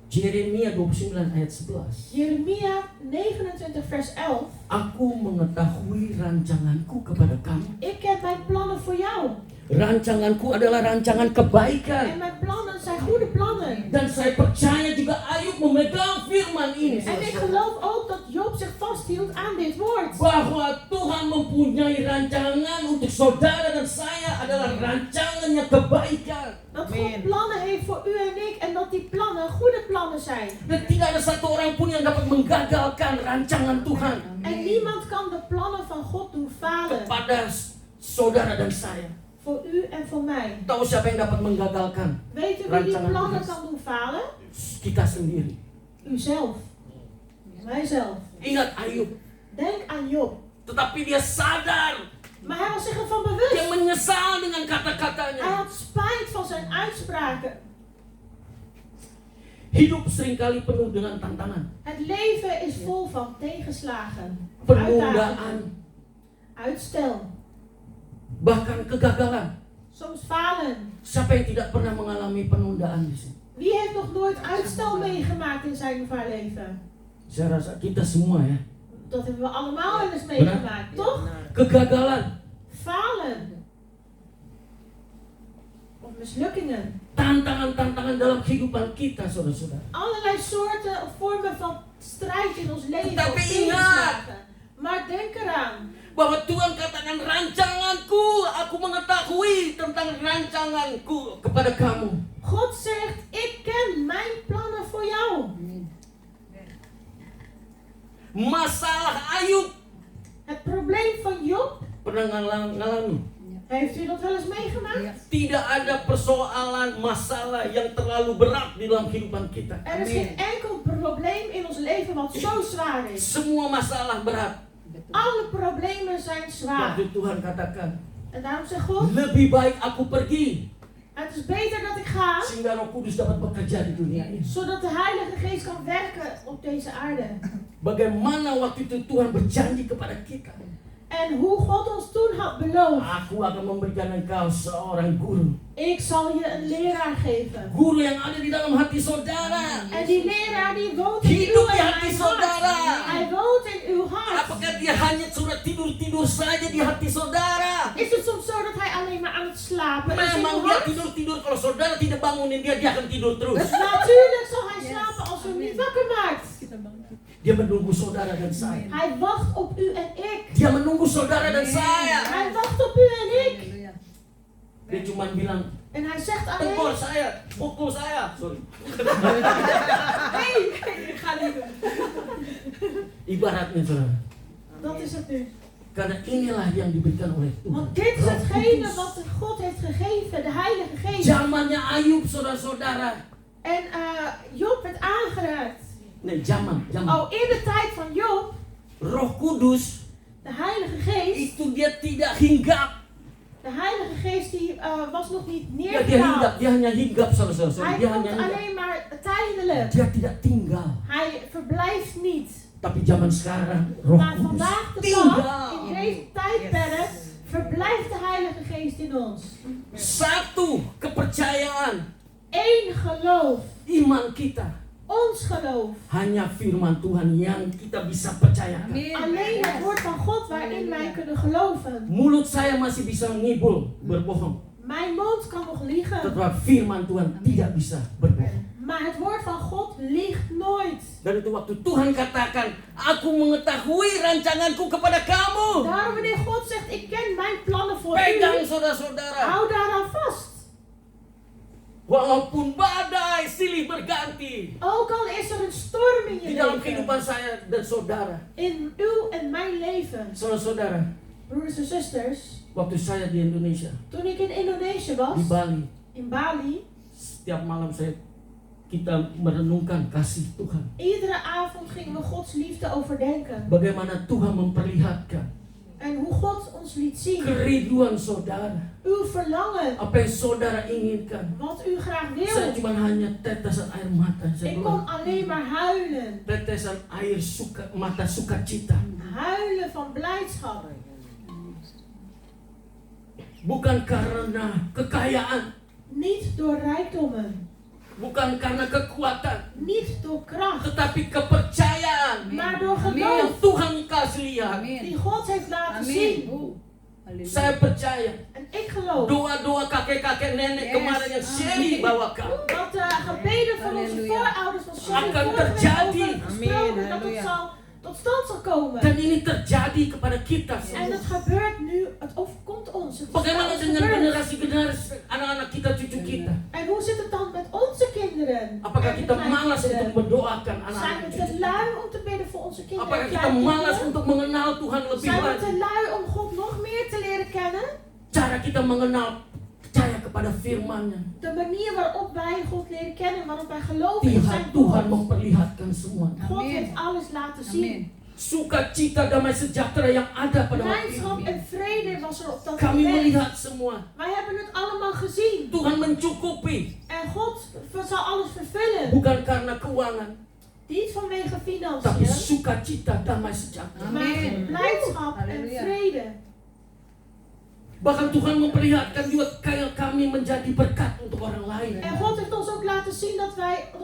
Yeremia 29 ayat 11. Jeremia 29 vers 11. Aku mengetahui rancanganku kepada kamu. Ik heb mijn plannen voor jou. Rancanganku adalah rancangan kebaikan. En mijn plannen zijn goede plannen. Dan saya percaya juga Ayub memegang firman ini. En ik geloof ook dat Job zich vasthield aan dit woord. Bahwa Tuhan mempunyai rancangan untuk saudara dan saya adalah rancangannya kebaikan. Dat God plannen heeft voor u en ik en dat die plannen goede plannen zijn. Dan tidak ada satu orang pun yang dapat menggagalkan rancangan Tuhan En niemand kan de plannen van God doen falen. kepada saudara dan saya. Voor u en voor mij. Tahu siapa yang dapat menggagalkan? Weet u wie die Rancangan plannen Tuhan. kan doen falen? Kita sendiri. Uzelf. Mijzelf. Ingat Ayub. Denk aan Job. Tetapi dia sadar. Maar hij was zich ervan Dia bewust. menyesal dengan Hij kata-katanya. had spijt van zijn uitspraken. Hidup seringkali penuh dengan tantangan. Het leven is vol van tegenslagen. Penundaan. Uitdagingen. Uitstel. Bahkan kegagalan. Soms falen. Siapa yang tidak pernah mengalami penundaan di sini? Wie heeft nog nooit uitstel meegemaakt in zijn of haar leven? Saya rasa kita semua ya. Dat hebben we allemaal wel eens meegemaakt, toch? Kegagalan. Falen. Of mislukkingen. Tantangan-tantangan dalam kehidupan kita, saudara-saudara. Allerlei soorten of vormen van strijd in ons leven. Tapi of ingat. tegenslagen. Maar denk eraan. Bahwa Tuhan katakan rancanganku, aku mengetahui tentang rancanganku kepada kamu. God zegt, ik ken mijn plannen voor jou. Masalah Ayub Het probleem van Job, pernah ngalami. heeft u dat wel eens meegemaakt? Tidak ada persoalan masalah yang terlalu berat di dalam kehidupan kita. Er is geen enkel probleem in ons leven wat zo zwaar is. Semua masalah berat. Alle problemen zijn zwaar. Waktu Tuhan katakan, En daarom zegt God, lebih baik aku pergi het is beter dat ik ga, sehingga Roh Kudus dapat bekerja di dunia ini. zodat de Heilige Geest kan werken op deze aarde. Bagaimana waktu itu Tuhan berjanji kepada kita, En hoe God ons toen had beloofd, aku akan memberikan engkau seorang guru. ik zal je een leraar geven. Guru yang ada di dalam hati saudara. En die leraar die woont in Hidup uw di en hati mijn saudara. hart. Hij woont in uw hart. Apakah dia hanya sudah tidur-tidur saja di hati saudara? Is het soms zo dat hij alleen maar aan het slapen is in Memang uw dia hart? tidur-tidur, kalau saudara tidak bangunin dia akan tidur terus. Natuurlijk zal hij slapen als u hem niet wakker maakt. Dia menunggu saudara dan saya. Hij wacht op u en ik. Dia menunggu saudara dan saya. Hij wacht op u en ik. Dia cuma bilang, En hij zegt tegur alleen, saya, pukul saya. Sorry. hey, ik ga niet doen. Ibaratnya saudara. Dat is het nu. Karena inilah yang diberikan oleh Tuhan. Want dit is Roh hetgene Kudus. wat God heeft gegeven, de Heilige Geest. Zamannya Ayub, saudara-saudara. En Job werd aangeraakt. Nee, zaman. Oh, in de tijd van Job, Roh Kudus de Heilige Geest, itu dia tidak hinggap. de Heilige Geest die was nog niet Ya, dia hinggap, neergedaald. dia hanya hinggap saudara-saudara. Hij Dia komt hanya hinggap. alleen maar tijdelijk. Dia tidak tinggal. Hij verblijft niet. Tapi zaman sekarang Roh Maar Kudus vandaag de tinggal. dag, in deze tijdperk, verblijft de Heilige Geest in ons. Satu kepercayaan, Eén geloof, iman kita ons geloof. hanya firman Tuhan yang kita bisa percayakan. Alleen het woord van God waarin wij kunnen geloven. Mulut saya masih bisa ngibul, berbohong. Mijn mond kan nog liegen, Tetapi firman Tuhan tidak bisa berbohong. Maar het woord van God liegt nooit. Dan itu waktu Tuhan katakan, aku mengetahui rancanganku kepada kamu. Daarom wanneer God zegt, ik ken mijn plannen voor Pegang u, saudara-saudara. hou daaraan vast. Walaupun badai silih berganti Ook al is er een storm in di je dalam leven, kehidupan saya dan saudara. in uw en mijn leven. Saudara-saudara, Broeders en zusters, waktu saya di Indonesia, toen ik in Indonesië was, di Bali, in Bali, setiap malam kita merenungkan kasih Tuhan. iedere avond gingen we Gods liefde overdenken. Bagaimana Tuhan memperlihatkan En hoe God ons liet zien, kerinduan saudara. uw verlangen, Apa yang saudara inginkan. wat u graag Saya wil. cuma hanya tetesan air mata yang saya Ik kon keluar. alleen maar huilen. Tetesan air mata sukacita. Huilen van blijdschap. Bukan karena kekayaan, Niet door rijkdommen, bukan karena kekuatan, niet door kracht, tetapi kepercayaan maar door yang geloof Tuhan kasih lihat. die God heeft laten zien. Saya percaya En ik geloof doa-doa kakek-kakek nenek kemarin yang Sherry bawakan dat de gebeden van onze Halleluja. voorouders van Sherry Akan vorige week terjadi. over het gesproken, dat het Amen. zal tot stand zal komen. dan ini terjadi kepada kita En semua. het gebeurt nu, het overkomt ons. Het is Bagaimana ons dengan gebeurd. generasi-generasi anak-anak kita, cucu kita? En hoe zit het dan met onze kinderen? Apakah En de kita malas untuk kleinkinderen? mendoakan Zijn anak-anak we cucu te kita? lui om te bidden voor onze kinderen? Apakah en kita malas kleinkinderen? untuk mengenal Tuhan lebih Zijn we lagi? te lui om God nog meer te leren kennen? Cara kita mengenal, percaya kepada firman-Nya. De manier waarop wij God leren kennen, waarop wij geloven in zijn Tuhan woord. memperlihatkan semua. God Amen. heeft alles laten zien. Sukacita, damai sejahtera yang ada pada waktu Blijdschap itu. en vrede was er op dat Kami moment. melihat semua. Wij hebben het allemaal gezien. Tuhan mencukupi, En God zal alles vervullen. bukan karena keuangan, Niet vanwege tapi financiën, sukacita, damai sejahtera. maar Amen. blijdschap en Halleluja. vrede. Bahkan Tuhan memperlihatkan juga kayak kami menjadi berkat untuk orang lain. En God heeft ons ook laten zien dat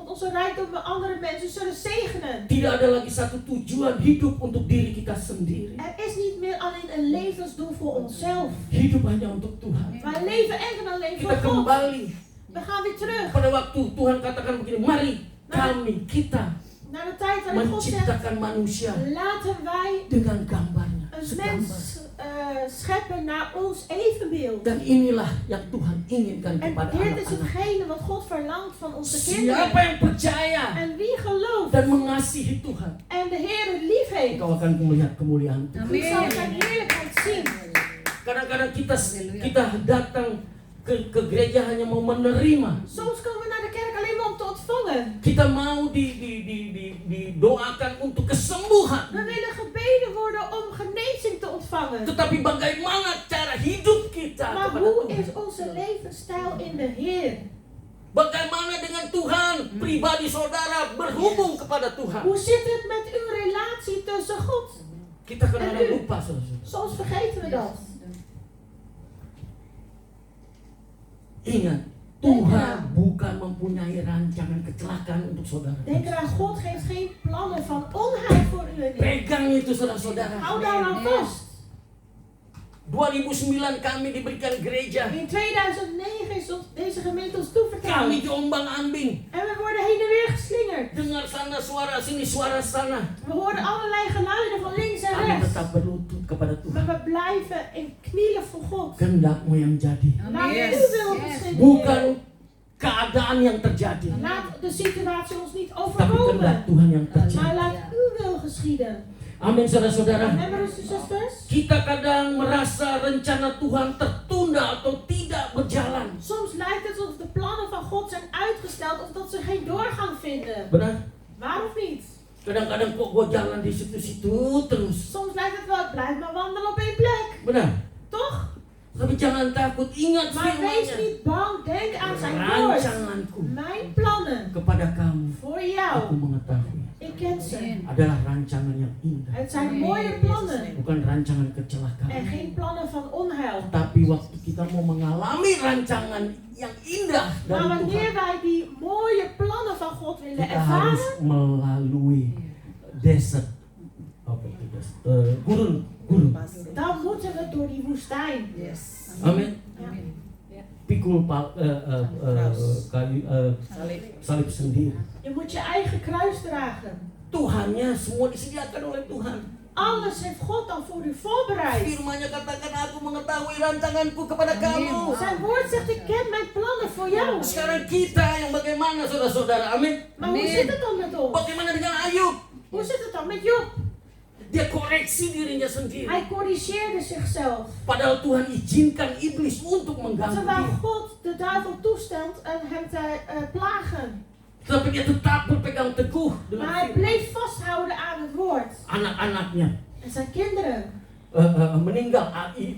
onze rijkdom met andere mensen zullen zegenen. Tidak ada lagi satu tujuan hidup untuk diri kita sendiri. Er is niet meer alleen een levensdoel voor onszelf. Hidup hanya untuk Tuhan. Wij leven enkel en alleen Kita voor God. kembali We gaan weer terug pada waktu Tuhan katakan begini, mari kita naar de tijd waarin God zegt, menciptakan manusia laten wij dengan gambarnya, een segambar. mens scheppen naar ons evenbeeld. Dan inilah yang Tuhan inginkan En kepada dit is anak-anak. hetgene wat God verlangt van onze Siapa kinderen. yang percaya En wie gelooft dan mengasihi Tuhan, en de Heer lief heeft, engkau akan melihat kemuliaan Tuhan. die zal zijn heerlijkheid zien. Kadang-kadang kita datang ke gereja hanya mau menerima. Soms komen we naar de kerk alleen maar om te ontvangen. Kita mau didoakan untuk kesembuhan. We willen gebeden worden om genezing te ontvangen. Tetapi bagaimana cara hidup kita Maar kepada hoe Tuhan? is onze levensstijl in de Heer? Bagaimana dengan Tuhan? Pribadi saudara berhubung kepada Tuhan. Hoe zit het met uw relatie tussen God? Kita kadang-kadang lupa, saudara. Soms vergeten we dat. Ingat, Tuhan bukan mempunyai rancangan kecelakaan untuk saudara. Denk eraan, God geeft geen plannen van onheil voor u en ik. Pegang itu saudara-saudara. Hou daaraan vast. 2009 kami diberikan gereja. In 2009 is deze gemeente ons toevertrouwd. Kami diombang-ambing. En we worden heen en weer geslingerd. Dengar sana suara sini suara sana. We horen allerlei geluiden van links en Kami rechts. tetap berlutut kepada Tuhan. Maar we blijven in knielen voor God. Kehendakmu yang jadi. Laat Yes, uw wil yes. geschieden. Bukan keadaan yang terjadi. Laat de situatie ons niet Tapi overkomen. kehendak Tuhan yang Maar terjadi. laat uw wil geschieden. Amin saudara-saudara. Amen, broeders en zusters. Kita kadang merasa rencana Tuhan tertunda atau tidak berjalan. Soms lijkt het alsof de plannen van God zijn uitgesteld of dat ze geen doorgang vinden. Benar? Waar of niet? Kadang-kadang kok gue jalan di situ-situ terus. Soms lijkt het wel, ik blijf maar wandelen op één plek. Benar? Toch? Tapi jangan takut, ingat Maar wees firman-Nya. niet bang, denk aan zijn woord. Rancanganku Mijn plannen kepada kamu, voor aku jou, mengetahui, ik ken ze. adalah rancangan yang indah. Het zijn mooie plannen Bukan rancangan en kecelakaan. geen plannen van onheil. Tapi waktu kita mau mengalami rancangan yang indah Maar dari Tuhan, wanneer wij die mooie plannen van God willen kita harus ervaren, melalui desert. Apa itu desert? Gurun. dan moeten we door die woestijn. Yes. Amin. Ja. pikul kayu salib sendiri. Je moet je eigen kruis dragen. Tuhannya semua disediakan oleh Tuhan. Alles heeft God dan voor u voorbereid. Firman-Nya katakan, aku mengetahui rancanganku kepada kamu. Zijn woord zegt, ik ken mijn plannen voor jou. Sekarang kita yang bagaimana saudara-saudara, amin. Maar hoe zit het dan met ons? Bagaimana dengan Ayub? Hoe zit het dan met Job? Dia koreksi dirinya sendiri. Hij corrigeerde zichzelf. Padahal Tuhan izinkan iblis untuk mengganggu Terwijl dia. God de duivel toestemt en hem te plagen. Tapi dia tetap berpegang teguh dengan Maar hij firman. bleef vasthouden aan het woord. Anak-anaknya En zijn kinderen. meninggal,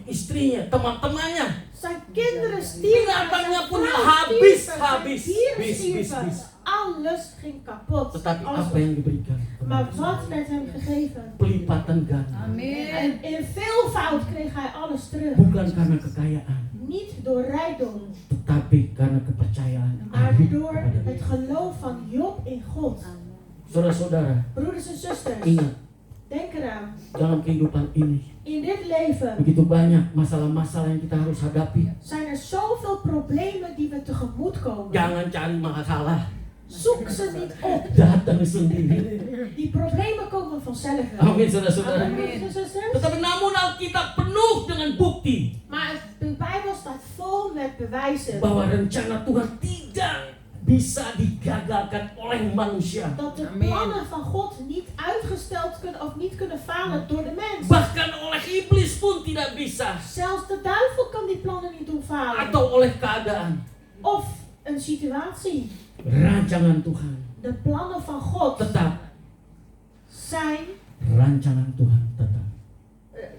istrinya, teman-temannya. Zijn kinderen stierven. Binatangnya Zijn pun vrouw habis, stierven, habis, zijn dieren bis, stierven. bis. Alles ging kapot. Tetapi Alles apa yang diberikan? Maar wat werd hem gegeven? Pelipatan ganda. En in veelvoud kreeg hij alles terug. Bukan karena kekayaan, Niet door rijkdom, tetapi karena kepercayaan maar Ayub door kepada het Dia. geloof van Job in God. Saudara-saudara, Broeders en zusters, ingat denk eraan. dalam kehidupan ini In dit leven begitu banyak masalah-masalah yang kita harus hadapi. zijn er zoveel problemen die we tegemoet komen. Jangan cari masalah, Zoek ze niet op. datang sendiri. Die problemen komen vanzelf. Amin, saudara-saudara. Amen, broeders en zusters. Tetapi namun Alkitab penuh dengan bukti Maar de Bijbel staat vol met bewijzen bahwa rencana Tuhan tidak bisa digagalkan oleh manusia. dat de plannen van God niet uitgesteld kunnen of niet kunnen falen door de mens. Bahkan oleh iblis pun tidak bisa. Zelfs de duivel kan die plannen niet doen falen. Atau oleh keadaan. Of een situatie. Rancangan Tuhan De plannen van God tetap. zijn, Rancangan Tuhan tetap.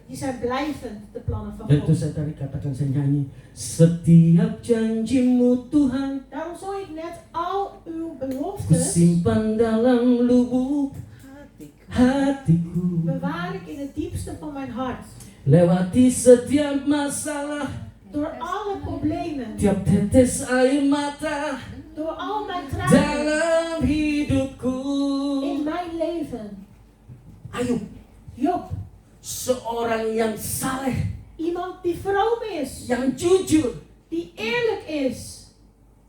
die zijn blijvend, de plannen van Dan itu God. saya tadi katakan, saya nyanyi, setiap janjimu Tuhan Daarom zong ik net al uw beloftes kusimpan dalam lubuk hatiku. bewaar ik in het diepste van mijn hart. Lewati setiap masalah, Door alle problemen, tiap tetes air mata door al mijn tranen dalam hidupku. in mijn leven. Ayub, Job, seorang yang saleh, iemand die vroom is, yang jujur, die eerlijk is.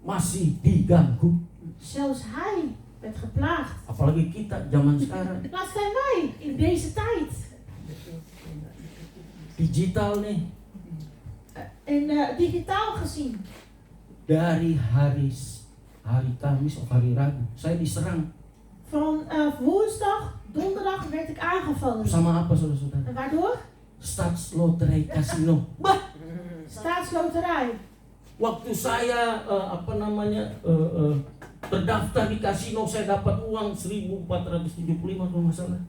masih diganggu. Zelfs hij werd geplaagd. Apalagi kita zaman sekarang, Laat zijn wij in deze tijd. digital nih. En digitaal gezien. Dari hari Kamis of hari Rabu, saya diserang. Van woensdag, donderdag werd ik aangevallen. Sama apa saudara-saudara? En waardoor? Staatsloterij Casino. Bah, Staatsloterij. waktu saya terdaftar di kasino, saya dapat uang 1.475 kalau nggak salah.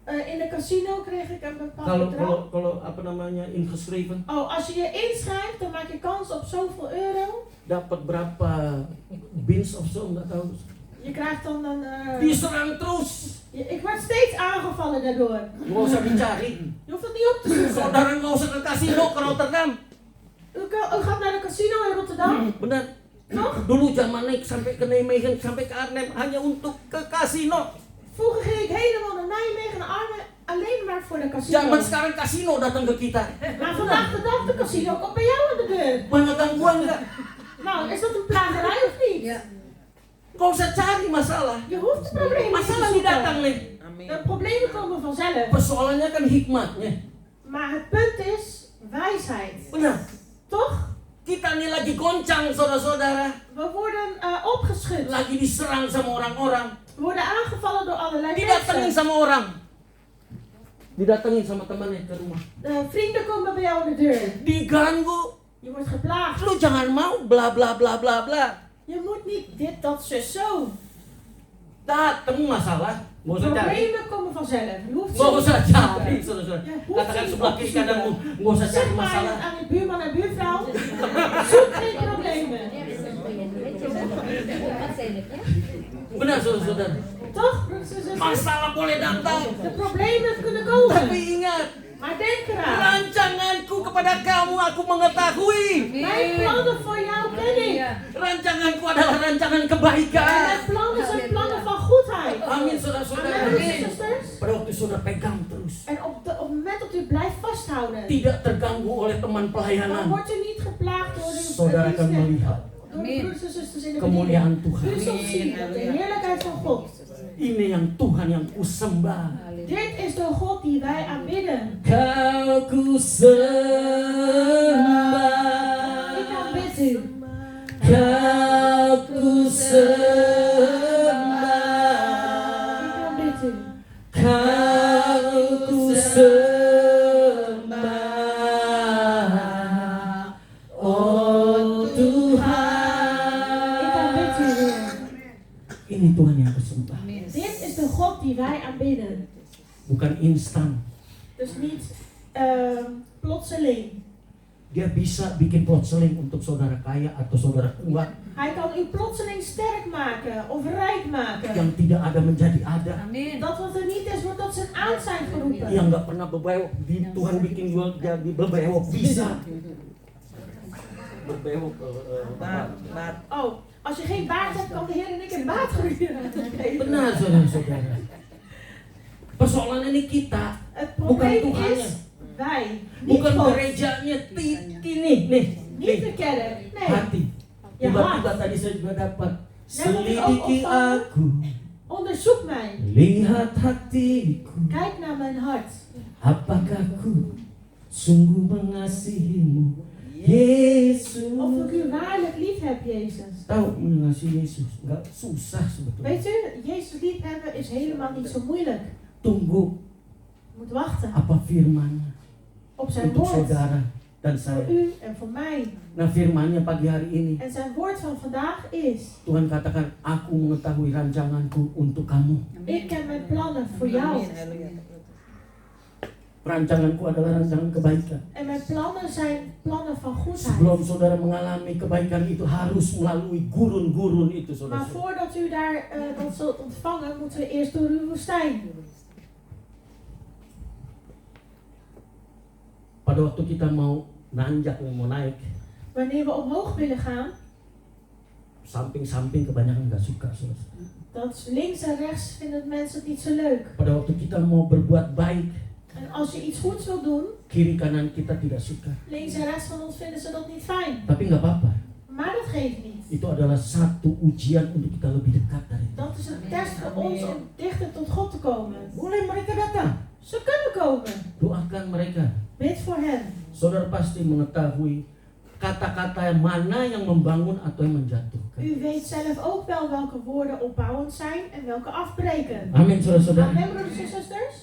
In de casino kreeg ik een bepaald bedrag. Kalau ingeschreven, Oh, als je je inschrijft, dan maak je kans op zoveel euro. dapat berapa bins of zo, nggak tahu. Je krijgt dan een... Diserang terus, ik werd steeds aangevallen daardoor. nggak usah dicari. Je hoeft het niet op te zoeken. Saudara nggak usah ke kasino ke Rotterdam. U gaat naar de casino in Rotterdam. Benar. Toch? Dulu zaman naik sampai ke Nijmegen, sampai ke Arnhem hanya untuk ke kasino. Vroeger ging ik helemaal naar Nijmegen, naar Arnhem, alleen maar voor de casino. Zaman sekarang kasino datang ke kita. Maar vandaag de dag, de casino komt bij jou aan de deur. Banyak gangguan nggak? Nou, is dat een plagerij of niet? Kau usah cari masalah. Je hoeft het probleem niet te Masalah nih datang zoeken. nih. De problemen komen vanzelf. Persoalannya kan hikmatnya. Maar het punt is wijsheid. Benar. Toch? Kita nih lagi goncang saudara-saudara. We worden opgeschud. Lagi diserang sama orang-orang. We worden aangevallen door allerlei Didatengin mensen. sama orang. Didatengin sama temannya ke rumah. Vrienden komen bij jou aan de deur. Diganggu. Je wordt geplaagd. Lu jangan mau bla bla bla bla bla. Je moet niet dit, dat, zus, zo. Datang masalah. Nggak usah cari. Problemen komen vanzelf. Je hoeft Nggak ze usah niet te cari zoeken. saudara-saudara. Je hoeft Katakan ze niet sebelah op te kiri kananmu. zoeken. Nggak usah Zeg cari maar masalah. aan je buurman en buurvrouw. Zoek geen problemen. Benar saudara-saudara. Toch, broeders en zusters? Masalah boleh datang. De problemen kunnen Tapi komen. ingat, Maar denk eraan. rancanganku kepada kamu aku mengetahui. Mijn plannen voor jou ken ik. Rancanganku adalah rancangan En kebaikan. mijn plannen zijn plannen van goedheid. Amin saudara-saudara. Amen, broeders en zusters. Pada waktu saudara pegang terus, En op het moment dat u blijft vasthouden, tidak terganggu oleh teman dan pelayanan. wordt u niet geplaagd door uw saudara akan melihat door de broeders en zusters in de bediening. kemuliaan Tuhan. U zult zien de heerlijkheid van God. Ini yang Tuhan yang kusembah. Dit is de God die wij aanbidden. Kau kusembah. Ik aanbid u. Kau kusembah. Ik aanbid u. Kau kusembah. Oh Tuhan. Ik aanbid u, Heer. Ini Tuhan yang kusembah. Dit is de God die wij aanbidden. Bukan instan. Dus niet plotseling. Dia bisa bikin plotseling untuk saudara kaya atau saudara kuat Hij kan u plotseling sterk maken of rijk maken. yang tidak ada menjadi ada. Dat wat er niet is, wordt tot zijn aan zijn geroepen. Yang nggak pernah berbewok, Tuhan bikin jual jadi berbewok bisa. Berbewok. Oh, als je geen baard hebt, kan de Heer en ik een baard geven. Benar saudara-saudara. Persoalan ini kita, Het bukan probleem Tuhannya, is wij, niet bukan God, gerejanya. Nih, niet de kerk. Nee, hati. je Tiba-tiba hart. tadi saya juga dapat. Net wat ik ook Selidiki opvangen. aku, Onderzoek mij. lihat hatiku. Kijk naar mijn hart. Apakah ku sungguh mengasihimu, Yesus? Of ik u waarlijk lief heb, Jezus. Tahu mengasihi Yesus nggak susah sebetulnya. Weet u, Jezus lief hebben is helemaal niet zo moeilijk. Tunggu Je moet wachten apa firman-Nya op zijn untuk woord. saudara dan Voor saya. u en voor mij. Nah, firman-Nya pagi hari ini En zijn woord van vandaag is: Tuhan katakan, aku mengetahui rancanganku untuk kamu. ik ken mijn plannen voor jou. Rancanganku adalah rancangan kebaikan. En mijn plannen zijn plannen van Sebelum goedheid. saudara mengalami kebaikan itu harus melalui gurun-gurun itu, Maar saudara. voordat u daar dat zult ontvangen, moeten we eerst door de woestijn. Pada waktu kita mau nanjak, mau naik, Wanneer we omhoog willen gaan, samping-samping kebanyakan nggak suka, saudara. dat is links en rechts vinden mensen het niet zo leuk. Pada waktu kita mau berbuat baik, En als je iets goeds wil doen, kiri kanan kita tidak suka. links en rechts van ons vinden ze dat niet fijn. Tapi nggak apa-apa. Maar dat geeft niet. Itu adalah satu ujian untuk kita lebih dekat dari Tuhan. Dat is een test voor ons om dichter tot God te komen. Boleh mereka datang. Ze kunnen komen. Doakan mereka. Bid voor hen. Saudara pasti mengetahui kata-kata mana yang membangun atau yang menjatuhkan. U weet zelf ook wel welke woorden opbouwend zijn en welke afbreken. Amin, saudara-saudara. Amen, broeders en zusters.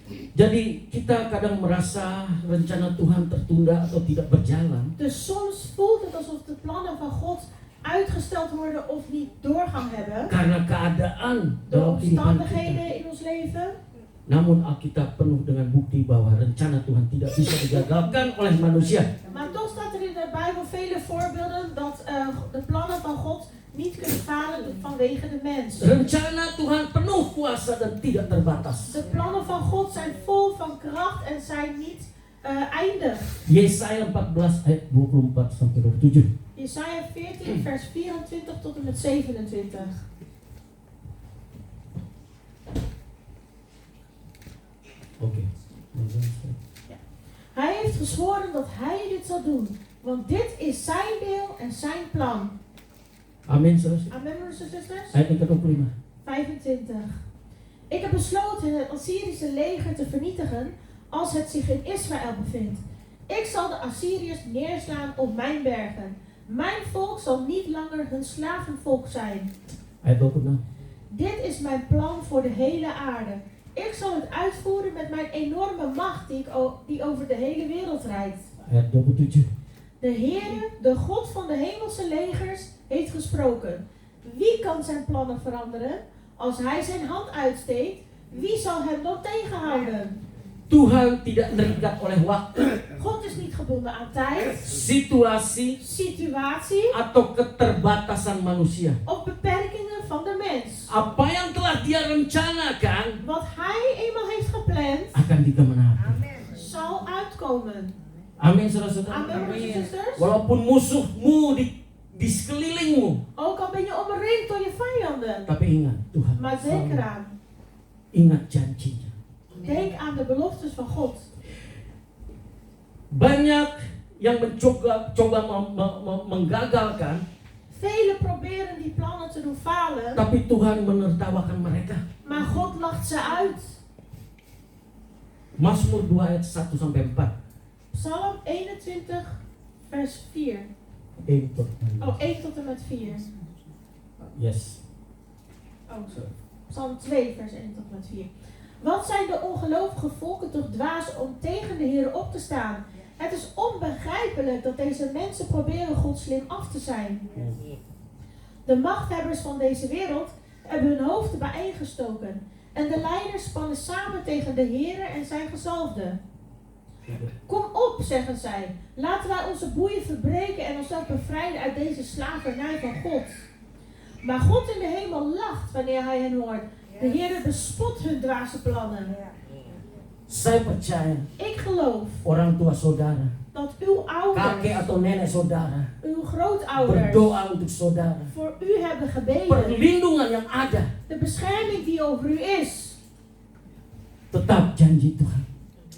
Jadi kita kadang merasa rencana Tuhan tertunda atau tidak berjalan Dus soms voelt het alsof de plannen van God uitgesteld worden of niet doorgang hebben. karena keadaan De dalam kehidupan kita. omstandigheden in ons leven. Namun Alkitab penuh dengan bukti bahwa rencana Tuhan tidak bisa digagalkan oleh manusia. Maar toch staat er in de Bijbel vele voorbeelden dat de plannen van God niet kunnen falen vanwege de mens. Rencana Tuhan penuh kuasa dan tidak terbatas. De plannen van God zijn vol van kracht en zijn niet eindig. Yesaya 14 ayat 24 sampai 27. Jesaja 14 vers 24 tot en met 27. Oke. Hij heeft gezworen dat hij dit zal doen, want dit is zijn deel en zijn plan. Amin, saudara. Amen, broeders en zusters. Ayat yang ke-25. 25. Ik heb besloten het Assyrische leger te vernietigen als het zich in Israël bevindt. Ik zal de Assyriërs neerslaan op mijn bergen. Mijn volk zal niet langer hun slavenvolk zijn. Ayat 26. Dit is mijn plan voor de hele aarde. Ik zal het uitvoeren met mijn enorme macht die over de hele wereld rijdt. Ayat 27. De Heere, de God van de hemelse legers, heeft gesproken. Wie kan zijn plannen veranderen? Als hij zijn hand uitsteekt, wie zal hem dan tegenhouden? Tuhan tidak terikat oleh waktu, God is niet gebonden aan tijd, situasi, situatie atau keterbatasan manusia. of beperkingen van de mens. Apa yang telah dia rencanakan Wat hij eenmaal heeft gepland, akan digenapi. zal uitkomen. Amin, saudara-saudara. Amen, broeders en zusters. Walaupun musuhmu di sekelilingmu, Ook al ben je omringd door je vijanden. tapi ingat Tuhan. Maar zeker aan. Ingat janjinya. Denk aan de beloftes van God. Banyak yang coba menggagalkan, Velen proberen die plannen te doen falen, tapi Tuhan menertawakan mereka. maar God lacht ze uit. Mazmur 2 ayat 1 sampai 4. Psalm 21 vers 4. 1 tot 4. Oh, 1 tot en met 4. Yes. Oh, sorry. Psalm 2 vers 1 tot en met 4. Wat zijn de ongelovige volken toch dwaas om tegen de Heer op te staan? Het is onbegrijpelijk dat deze mensen proberen God slim af te zijn. De machthebbers van deze wereld hebben hun hoofden bijeengestoken. En de leiders spannen samen tegen de Heer en zijn gezalfde. Kom op, zeggen zij. Laten wij onze boeien verbreken en onszelf bevrijden uit deze slavernij van God. Maar God in de hemel lacht wanneer hij hen hoort. De Heer bespot hun dwaze plannen. Saya percaya Ik geloof orang tua saudara, dat uw kakek ouders, atau nenek saudara uw grootouders berdoa untuk saudara. voor u hebben gebeden. Perlindungan yang ada, De bescherming die over u is. tetap janji Tuhan.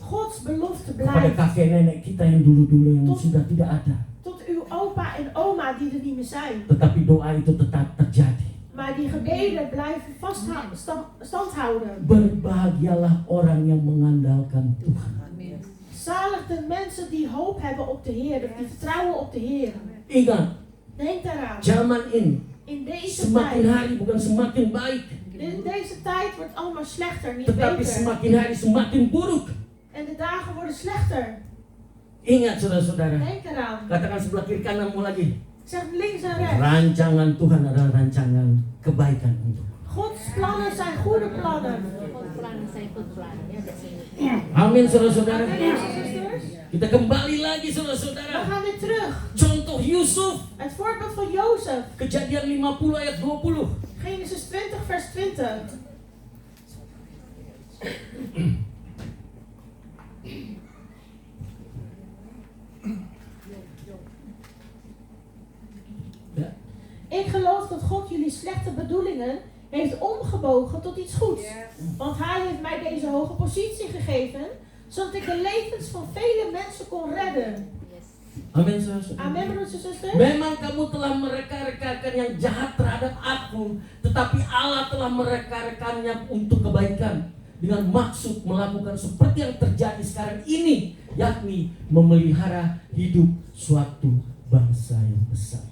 Gods belofte Kepada blijft. kakek nenek kita yang dulu-dulu yang sudah tidak ada. Tot uw opa en oma die er niet meer zijn. Tetapi doa itu tetap terjadi. Maar die gebeden blijven stand houden. Berbahagialah orang yang mengandalkan Tuhan. Zalig de mensen die hoop hebben op de Heer. Die vertrouwen op de Heer. Ingat, Denk daaraan. zaman ini In deze semakin tijd. hari bukan semakin baik, In deze tijd wordt allemaal slechter, niet tetapi beter. semakin hari semakin buruk. En de dagen worden slechter. Ingat saudara-saudara, Denk eraan. katakan sebelah kiri kananmu lagi. Zeg links en rechts. Rancangan Tuhan adalah rancangan kebaikan untuk. Gods plannen zijn goede plannen. Amin saudara-saudara. Amen, broers en zusters. Kita kembali lagi We saudara-saudara. gaan weer terug. Contoh Yusuf, Het voorbeeld van Jozef. Kejadian 50 ayat 20. Genesis 20 vers 20. Ya. Ik geloof dat God jullie slechte bedoelingen heeft omgebogen tot iets goeds. Want hij heeft mij deze hoge positie gegeven, zodat ik de levens van vele mensen kon redden. Amin saudara-saudara. Amen, broers en zusters. Memang kamu telah mereka-rekakan yang jahat terhadap aku, tetapi Allah telah mereka-rekannya untuk kebaikan dengan maksud melakukan seperti yang terjadi sekarang ini, yakni memelihara hidup suatu bangsa yang besar.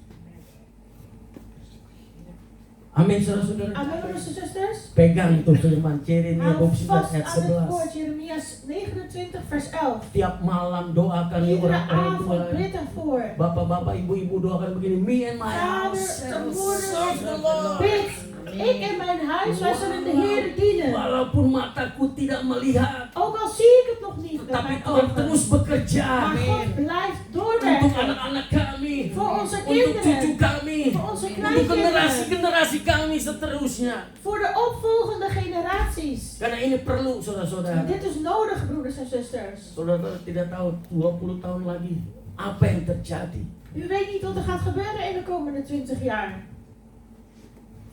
Amin saudara-saudara. Amen, broers en zusters. Pegang tuh firman Yeremia Hou 29 vast ayat aan het woord 11. Jeremia 29 vers 11. Tiap malam doakan ya Iedere orang-orang tua. avond bid ervoor. Bapak-bapak, ibu-ibu doakan begini. Me and my Vader house en shall moeder, serve the Lord. bid. Ik en mijn huis, wij zullen de Heer dienen. Walaupun mataku tidak melihat, Ook al zie ik het nog niet met tapi mijn Tuhan ogen. terus bekerja Maar God blijft untuk doorwerken. anak-anak kami, Voor onze untuk cucu kinderen. kami, Voor onze untuk kleinkinderen. generasi-generasi kami seterusnya. Voor de opvolgende generaties. Karena ini perlu saudara-saudara. Dit is nodig, broeders en zusters. Saudara tidak tahu 20 tahun lagi apa yang terjadi. U weet niet wat er gaat gebeuren in de komende 20 jaar.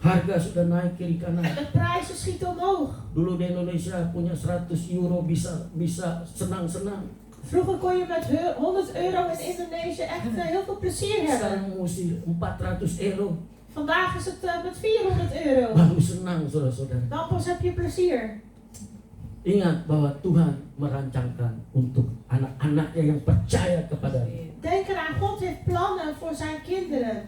Harga sudah naik kiri kanan. De prijzen schieten omhoog. Dulu di Indonesia punya 100 euro bisa senang-senang. Vroeger kon je met 100 euro in Indonesië echt heel veel plezier hebben. Sekarang mesti 400 euro. Vandaag is het met 400 euro. Baru senang saudara-saudara. Dan pas heb je plezier. Ingat bahwa Tuhan merancangkan untuk anak-anaknya yang percaya kepada-Nya. Denk eraan, God heeft plannen voor zijn kinderen.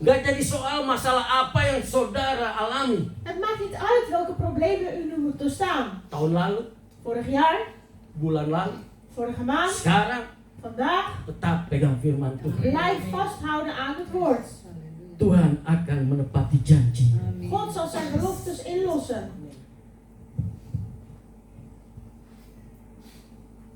Gak jadi soal masalah apa yang saudara alami. Het maakt niet uit welke problemen u nu moet doorstaan. Tahun lalu, Vorig jaar, bulan lalu, vorige maand, sekarang vandaag. tetap pegang firman Tuhan. Blijf vasthouden aan het woord. Tuhan akan menepati janji. God zal zijn beloftes inlossen.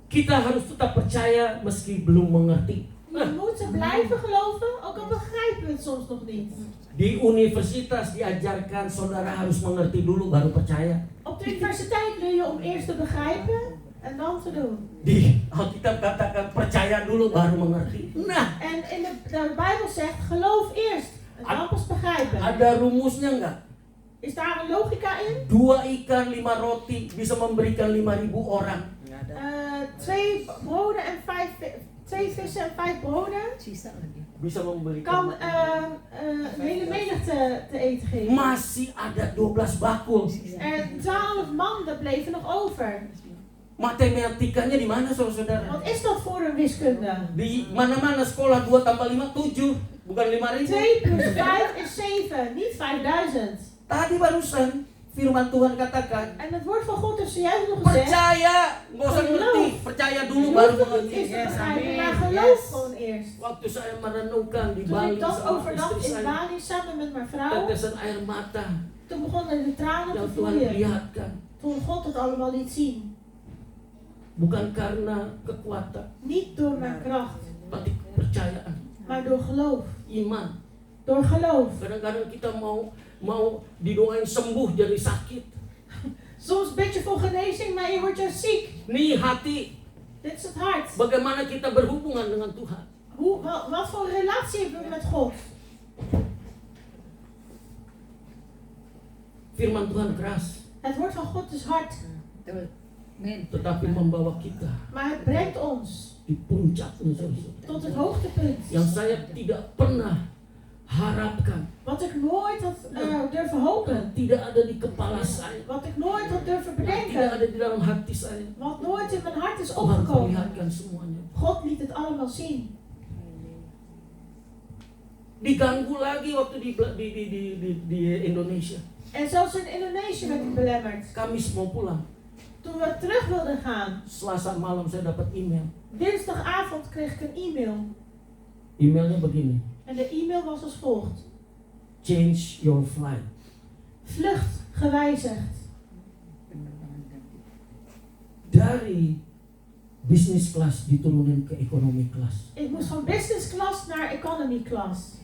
Kita harus tetap percaya meski belum mengerti. We moeten blijven geloven, ook al begrijpen we het soms nog niet. Di universitas diajarkan saudara harus mengerti dulu baru percaya. Op de universiteit leer je om eerst te begrijpen en dan te doen. Di Alkitab katakan percaya dulu baru mengerti. Nah, En in de Bijbel zegt, geloof eerst en dan pas begrijpen. ada rumusnya enggak? Is daar een logica in? 2 ikan 5 roti bisa memberikan 5.000 orang. 2 broden en 2 vissen en 5 broden bisa memberikan kan makanan. een hele menigte te eten geven. Masih ada 12 bakul. En 12 man, dat bleven nog over. Matematikanya di mana saudara-saudara? Wat is dat voor een wiskunde? Di mana-mana sekolah 2 tambah 5, 7. Bukan 5.000. 2 plus 5 is 7, niet 5000. Tadi barusan firman Tuhan katakan, En het woord van God heeft zojuist nog gezegd. percaya, nggak usah ngerti. Percaya dulu Je baru hoeft het niet mengerti. eens te Yes, begrijpen, amen. maar geloof Yes. gewoon eerst. Waktu saya merenungkan di Toen Bali ik dat sama overdacht istri in saya, Bali samen met mijn vrouw, tetesan air mata toen begonnen de tranen te yang Tuhan vloeien. lihatkan. Toen God het allemaal liet zien. Bukan karena kekuatan, Niet door mijn kracht, tapi kepercayaan, maar door geloof. iman. Door geloof. Kadang-kadang kita mau didoain sembuh jadi sakit. Soms bid je voor genezing, maar je wordt juist ziek. Nih hati, Dit is het hart. bagaimana kita berhubungan dengan Tuhan. Wat voor relatie hebben we met God? Firman Tuhan keras, Het woord van God is hard, tetapi membawa kita maar het brengt ons di puncaknya saudara. tot het hoogtepunt. Yang saya tidak pernah harapkan, Wat ik nooit had durven hopen. tidak ada di kepala saya, Wat ik nooit had durven tidak bedenken. ada di dalam hati saya. Wat nooit in mijn hart is Tuhan opgekomen. perlihatkan semuanya. God liet het allemaal zien. Diganggu lagi waktu di Indonesia. En zelfs in Indonesië werd ik belemmerd. Kamis mau pulang. Toen we terug wilden gaan, Selasa malam saya dapat email. dinsdagavond kreeg ik een e-mail. Emailnya begini. En de e-mail was als volgt. Change your flight. Vlucht gewijzigd. Dari business class diturunin ke economy class. Ik moest van business class naar economy class.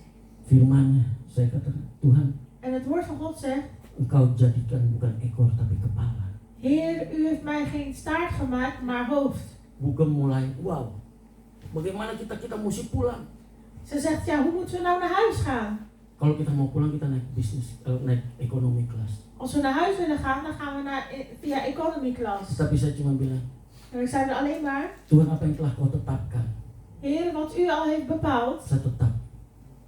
Firman saya katakan, Tuhan, En het woord van God zegt, Engkau jadikan bukan ekor tapi kepala. Heer, u heeft mij geen staart gemaakt, maar hoofd. Bukan mulai, wow. Bagaimana kita mesti pulang? Ze zegt, ja, hoe moeten we nou naar huis gaan? Kalau kita mau pulang kita naik naik economy class. Als we naar huis willen gaan, dan gaan we via economy class. Tapi saya cuma bilang, En ik zei er alleen maar, Tuhan apa yang telah kau tetapkan, Heer, wat u al heeft bepaald, saya tetap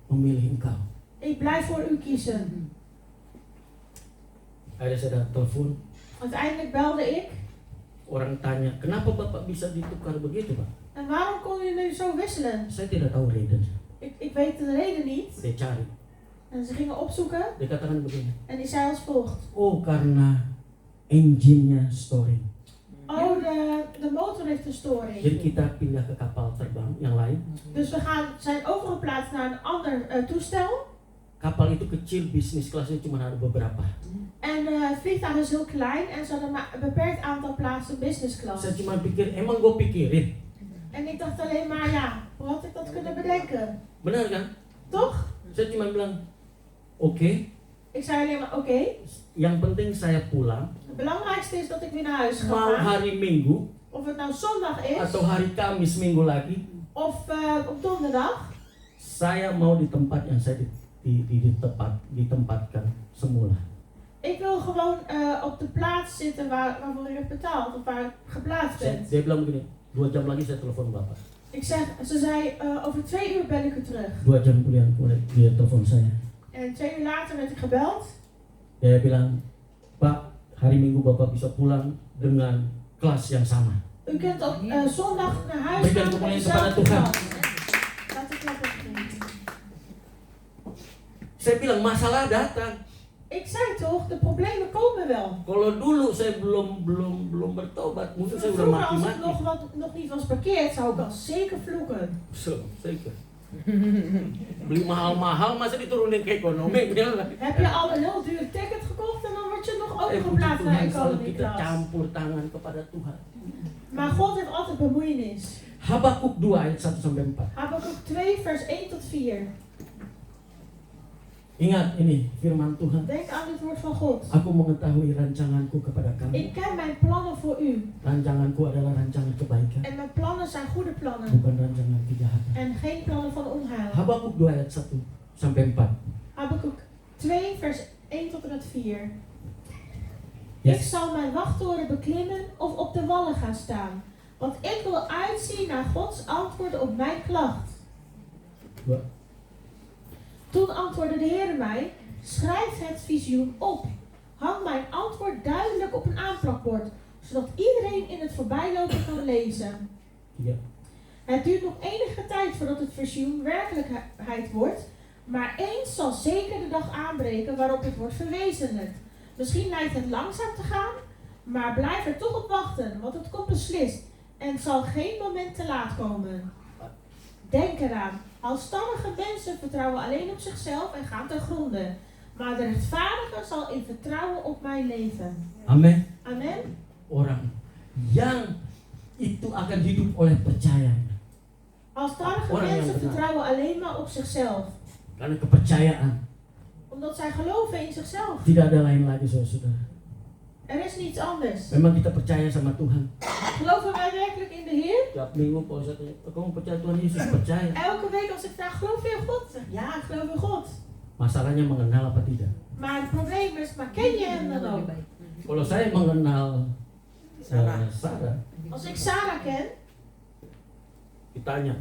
memilih Engkau. ik blijf voor u kiezen. Akhirnya saya telepon, Uiteindelijk belde ik. orang tanya, kenapa Bapak bisa ditukar begitu Pak? En waarom kon u nu zo wisselen? Saya tidak tahu reden. Ik weet de reden niet. Dia cari, En ze gingen opzoeken dia katakan begini, en die zei als volgt. oh karena engine-nya storing. Oh, de motor heeft een storing. Jadi kita pindah ke kapal terbang yang lain. Dus we zijn overgeplaatst naar een ander toestel. Kapal itu kecil, bisnis kelasnya cuma ada beberapa. En het vliegtuig is heel klein en ze hadden maar een beperkt aantal plaatsen business class. Saya cuma pikir, emang gue pikirin. En ik dacht alleen maar, ja, hoe had ik dat kunnen bedenken? Benar kan? Toch? Saya cuma bilang, oke. Ik zei alleen maar, oké. Yang penting saya pulang. Het belangrijkste is dat ik weer naar huis ga Mau gaan. hari Minggu Of het nou zondag is, atau hari Kamis minggu lagi, of op donderdag. saya mau di tempat yang saya ditempatkan semula. Ik wil gewoon op de plaats zitten waarvoor ik heb betaald, of waar ik geplaatst ben. Dia bilang begini, 2 jam lagi saya telepon Bapak. Ze zei, over 2 uur ben ik weer terug. 2 jam kemudian dia telepon saya. En 2 uur later werd ik gebeld. Dia bilang, Pak, hari Minggu Bapak bisa pulang dengan kelas yang sama. U kunt op zondag naar huis Berikan gaan met kemuliaan dezelfde kepada Tuhan. klas. Laat ik klap opnemen. Saya bilang, masalah datang. Ik zei toch, de problemen komen wel. Kalau dulu saya belum bertobat, mungkin saya udah Vroeger als ik mati-mati. nog niet was parkeerd, zou ik al zeker vloeken. Zo, zeker. Beli mahal-mahal, masa diturunin ke ekonomi? Heb je al een heel duur ticket gekocht en dan word je nog Puji overgeplaatst naar Tuhan, selalu economy kita class. campur tangan kepada Tuhan. Maar God heeft altijd bemoeienis. Habakuk 2 ayat 1 sampai 4. Habakuk 2 vers 1 tot 4. Ingat ini firman Tuhan. Denk aan het woord van God. Aku mengetahui rancanganku kepada kamu. Ik ken mijn plannen voor u. Rancanganku adalah rancangan kebaikan, En mijn plannen zijn goede plannen. bukan rancangan kejahatan. En geen plannen van onheil. Habakuk 2 ayat 1 sampai 4. Habakuk 2 vers 1 tot en met 4. Ik Yes. zal mijn wachttoren beklimmen of op de wallen gaan staan. Want ik wil uitzien naar Gods antwoord op mijn klacht. Dua. Toen antwoordde de Heer mij, schrijf het visioen op. Hang mijn antwoord duidelijk op een aanplakbord, zodat iedereen in het voorbijlopen kan lezen. Tiga. Het duurt nog enige tijd voordat het visioen werkelijkheid wordt, maar eens zal zeker de dag aanbreken waarop het wordt verwezenlijkt. Misschien lijkt het langzaam te gaan, maar blijf er toch op wachten, want het komt beslist en zal geen moment te laat komen. Denk eraan, halstarrige mensen vertrouwen alleen op zichzelf en gaan ten gronde. Maar de rechtvaardige zal in vertrouwen op mij leven. Amin. Amen. Orang yang itu akan hidup oleh percaya. Halstarrige Orang yang mensen benar. vertrouwen alleen maar op zichzelf. Karena kepercayaan Omdat zij geloven in zichzelf. tidak ada lain lagi, saudara. Er is niets anders. Memang kita percaya sama Tuhan. Geloven wij werkelijk in de Heer? Tiap minggu Pak Ustaz, kamu percaya Tuhan Yesus? Percaya. Elke week als ik vraag, geloof je in God? Zeg, ja, ik geloof in God. Masalahnya mengenal apa tidak. Maar het probleem is, maar ken je hem dan ook? Kalau saya mengenal Sarah, Als ik Sarah ken, ditanya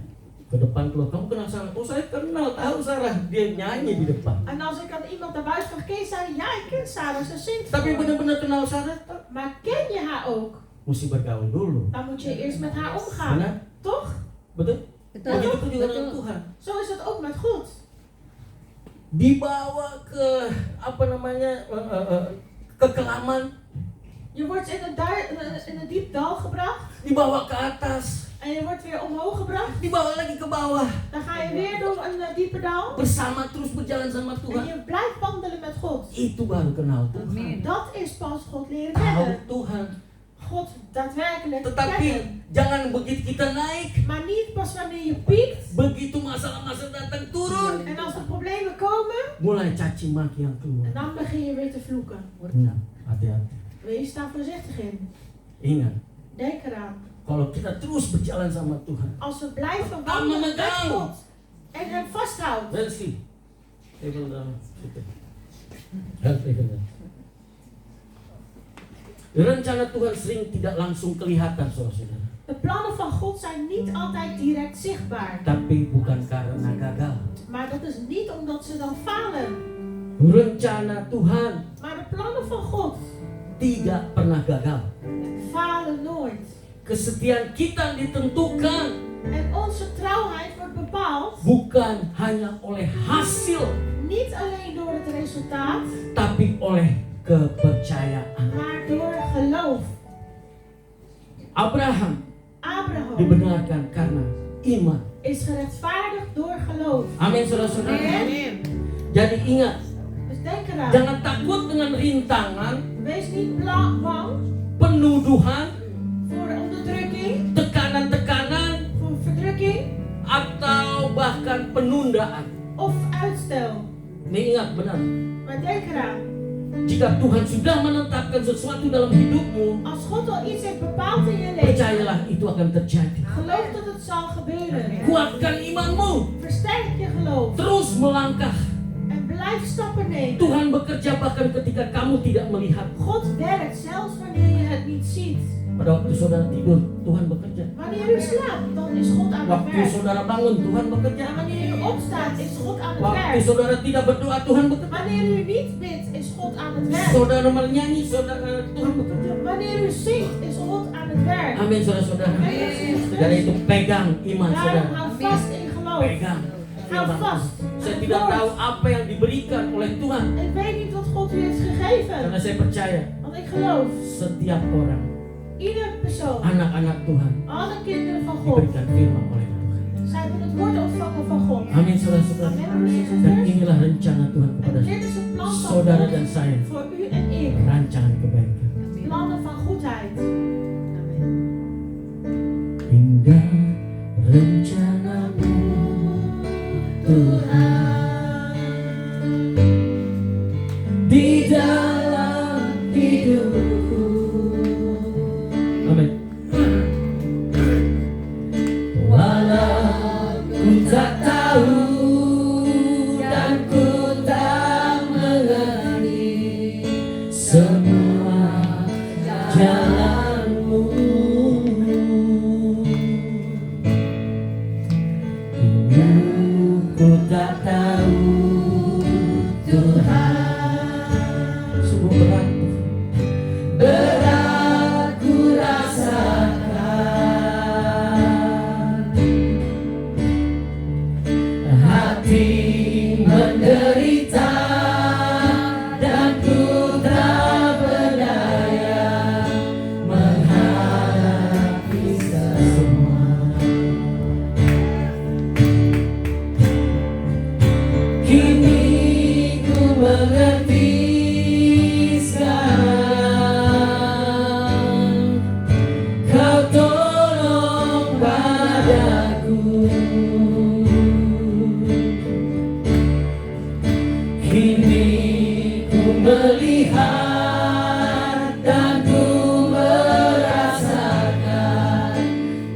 ke depan keluar, kamu kenal Sarah? Oh, saya kenal, tahu Sarah, dia nyanyi di depan. en als ik aan iemand naar buiten vraag, ken je Sarah? Ja, ik ken Sarah, ze zingt. Tapi benar-benar kenal Sarah, Maar ken je haar ook? mesti bergaul dulu. Dan moet je eerst met haar omgaan. Benar? Toch? Betul? Betul. Begitu pun juga dengan Betul. Tuhan. Zo is het ook met God. Dibawa ke apa namanya kekelaman, Je wordt in een diep dal gebracht. dibawa ke atas, En je wordt weer omhoog gebracht. dibawa lagi ke bawah, Dan ga je weer door een diepe dal. bersama terus berjalan sama En Tuhan. je blijft wandelen met God. Itu baru kenal Tuhan. Amin. Dat is pas God leren Tahu kennen. Tuhan. God daadwerkelijk Tetapi kennen. jangan begitu kita naik, Maar niet pas wanneer je piekt. begitu masalah-masalah datang turun, En als er problemen komen, mulai caci maki yang keluar. en dan begin je weer te vloeken. Hati-hati. Wees daar voorzichtig in. Ingat, Denk eraan. kalau kita terus berjalan sama Tuhan, Als we blijven Amen, wandelen met megang. God en hem vasthoudt. Nancy, even dan situ. Even dan. Rencana Tuhan sering tidak langsung kelihatan, saudara. De plannen van God zijn niet altijd direct zichtbaar. Tapi bukan karena gagal. Maar dat is niet omdat ze dan falen. Rencana Tuhan Maar de plannen van God tidak pernah gagal. falen nooit. Kesetiaan kita ditentukan En onze trouwheid wordt bepaald bukan hanya oleh hasil, niet alleen door het resultaat, tapi oleh kepercayaan. maar door geloof. Abraham Abraham dibenarkan karena iman. is gerechtvaardigd door geloof. Amin, saudara-saudara. Amen. Jadi ingat, Dus denk eraan. jangan takut dengan rintangan, Wees niet bang penuduhan, voor de onderdrukking, tekanan-tekanan, voor verdrukking atau bahkan penundaan. of uitstel. Ini ingat benar, Maar denk eraan. jika Tuhan sudah menetapkan sesuatu dalam hidupmu, Als God al iets heeft bepaald in je leven, percayalah itu akan terjadi. geloof dat het zal gebeuren. Kuatkan imanmu, Versterk je geloof terus melangkah. en blijf stappen nemen. Tuhan bekerja bahkan ketika kamu tidak melihat. God werkt zelfs wanneer je het niet ziet. Pada waktu saudara tidur, Tuhan bekerja. Wanneer u slaapt, dan is God aan het Waktu werk. saudara bangun, Tuhan bekerja. En wanneer u opstaat, is God aan het Waktu werk. saudara tidak berdoa, Tuhan bekerja. Wanneer u niet bidt, is God aan het werk. Saudara menyanyi, saudara Tuhan bekerja. Wanneer u zingt, is God aan het werk. Amin, saudara-saudara. Amen. Dari itu pegang iman Daarom saudara. hou vast in geloof. Pegang. Hou vast. Saya tidak tahu apa yang diberikan oleh Tuhan. Ik weet niet wat God u heeft gegeven. Karena saya percaya Want ik geloof, setiap orang, ieder persoon, anak-anak Tuhan, alle kinderen van God, diberikan firman oleh Tuhan. zij hebben het woord ontvangen van God. Amin, saudara-saudara. Amen, broers en Dan zusters. inilah rencana Tuhan kepada En dit is het plan van saudara God dan saya. voor u en ik. Rancangan kebaikan. Plannen van goedheid. Indah rencanamu, Tuhan, di dalam hidupku. Amin. Walau ku tak tahu dan ku tak mengerti semua jalan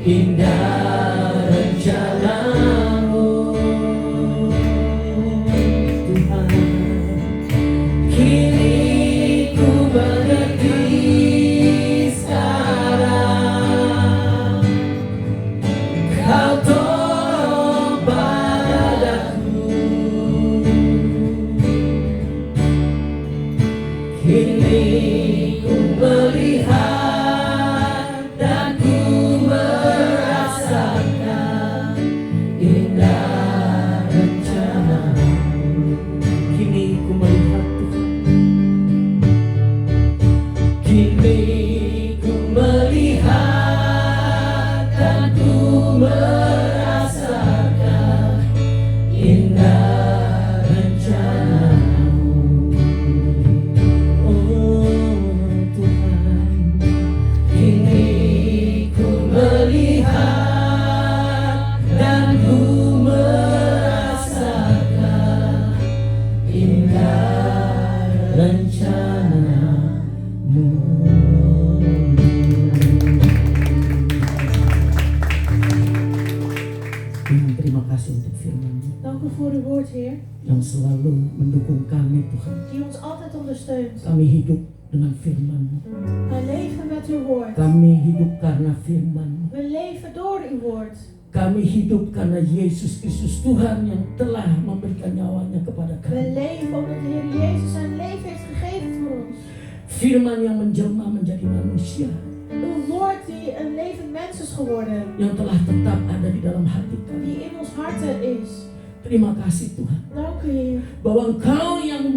indah rencanamu Tuhan. Kini ku mengerti sekarang, Kau tolong padaku. Kini ku melihat dan ku merasakan indah rencanamu. Kini ku melihat Tuhan. Kini ku melihat dan ku merasakan indah rencanamu. Oh Tuhan, kini ku melihat dan ku merasakan indah rencanamu. Tuhan, terima kasih untuk firman-Mu Dank u voor uw woord, Heer, yang selalu mendukung kami Tuhan. die ons altijd ondersteunt. Kami hidup dengan firman-Mu. Wij leven met uw woord. Kami hidup karena firman-Mu. We leven door uw woord. Kami hidup karena Yesus Kristus Tuhan yang telah memberikan nyawanya kepada We kami. leven omdat de Heer Jezus zijn leven heeft gegeven voor ons. Firman yang menjelma menjadi manusia, Uw woord die een levend mens is geworden, yang telah tetap ada di dalam hati kami. die in ons harten is. Terima kasih Tuhan, Dank u, Heer, bahwa Engkau yang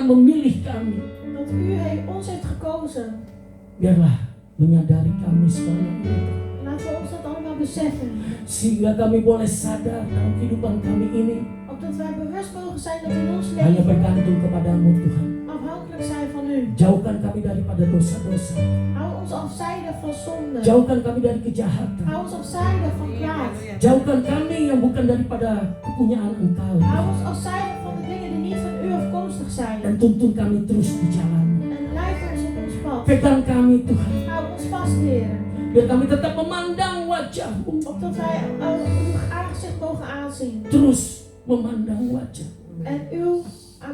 memilih kami. dat u ons heeft gekozen. Biarlah menyadari kami semuanya ini, Laten we ons dat allemaal beseffen. sehingga kami boleh sadar dalam kehidupan kami ini Opdat wij bewust mogen zijn dat in ons hanya leven bergantung kepadamu Tuhan. afhankelijk zijn van u. Jauhkan kami daripada dosa-dosa, Hou ons afzijdig van zonde. jauhkan kami dari kejahatan, Hou ons afzijdig van kwaad. jauhkan kami yang bukan daripada kepunyaan Engkau, Hou ons afzijdig van de dingen die niet van u afkomstig zijn. dan tuntun kami terus di jalan. En leid ons op ons pad. Pegang kami Tuhan, Hou ons vast, Heer. biar kami tetap memandang wajah-Mu, Opdat wij uw aangezicht mogen aanzien. terus memandang wajah. En u